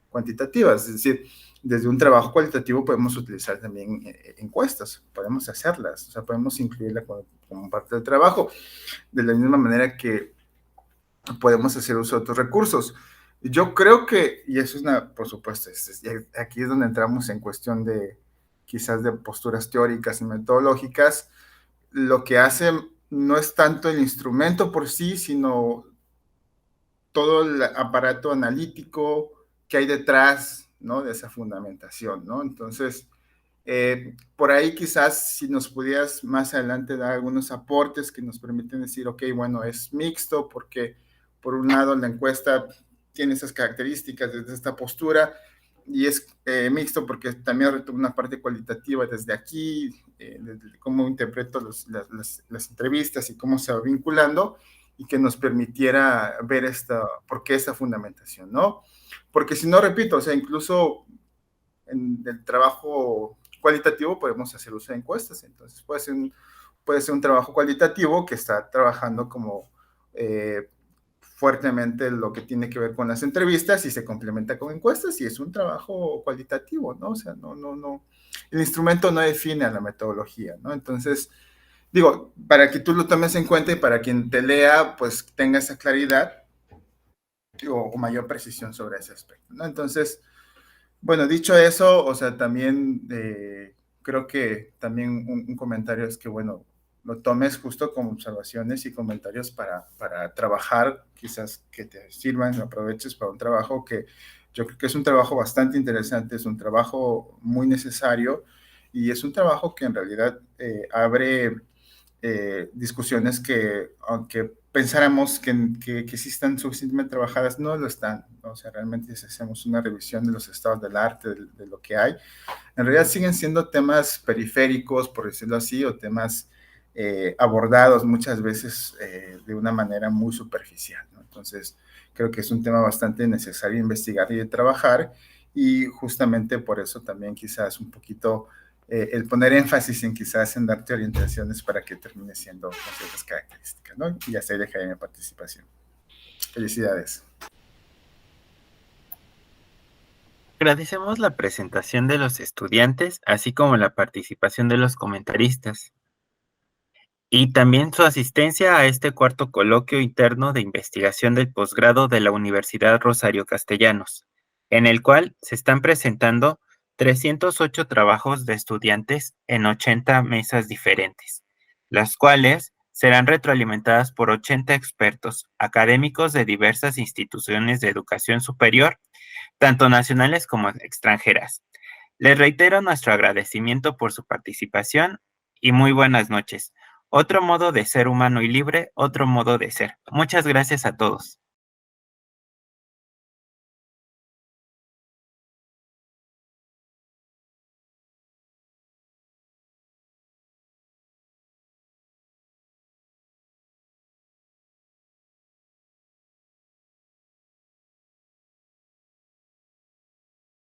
cuantitativa, es decir, desde un trabajo cualitativo podemos utilizar también encuestas, podemos hacerlas, o sea, podemos incluirla como parte del trabajo, de la misma manera que podemos hacer uso de otros recursos. Yo creo que, y eso es por supuesto, aquí es donde entramos en cuestión de quizás de posturas teóricas y metodológicas, lo que hace no es tanto el instrumento por sí, sino todo el aparato analítico que hay detrás, ¿no? De esa fundamentación, ¿no? Entonces, por ahí quizás si nos pudieras más adelante dar algunos aportes que nos permiten decir, ok, bueno, es mixto porque por un lado la encuesta tiene esas características desde esta postura y es mixto porque también retoma una parte cualitativa desde aquí, desde cómo interpreto las entrevistas y cómo se va vinculando y que nos permitiera ver por qué esa fundamentación, ¿no? Porque si no, repito, o sea, incluso en el trabajo cualitativo podemos hacer uso de encuestas, entonces puede ser un trabajo cualitativo que está trabajando como fuertemente lo que tiene que ver con las entrevistas y se complementa con encuestas y es un trabajo cualitativo, ¿no? O sea, no, el instrumento no define a la metodología, ¿no? Entonces, digo, para que tú lo tomes en cuenta y para quien te lea, pues tenga esa claridad o mayor precisión sobre ese aspecto, ¿no? Entonces, bueno, dicho eso, o sea, también creo que también un comentario es que, bueno, lo tomes justo como observaciones y comentarios para trabajar, quizás que te sirvan, lo aproveches para un trabajo que yo creo que es un trabajo bastante interesante, es un trabajo muy necesario y es un trabajo que en realidad abre discusiones que, aunque pensáramos que sí están suficientemente trabajadas, no lo están, ¿no? O sea, realmente si hacemos una revisión de los estados del arte, de lo que hay, en realidad siguen siendo temas periféricos, por decirlo así, o temas abordados muchas veces de una manera muy superficial, ¿no? Entonces, creo que es un tema bastante necesario investigar y de trabajar, y justamente por eso también quizás un poquito el poner énfasis en quizás en darte orientaciones para que termine siendo con ciertas características, ¿no? Y hasta ahí dejaré mi participación. Felicidades. Agradecemos la presentación de los estudiantes, así como la participación de los comentaristas, y también su asistencia a este cuarto coloquio interno de investigación del posgrado de la Universidad Rosario Castellanos, en el cual se están presentando 308 trabajos de estudiantes en 80 mesas diferentes, las cuales serán retroalimentadas por 80 expertos académicos de diversas instituciones de educación superior, tanto nacionales como extranjeras. Les reitero nuestro agradecimiento por su participación y muy buenas noches. Otro modo de ser humano y libre, otro modo de ser. Muchas gracias a todos.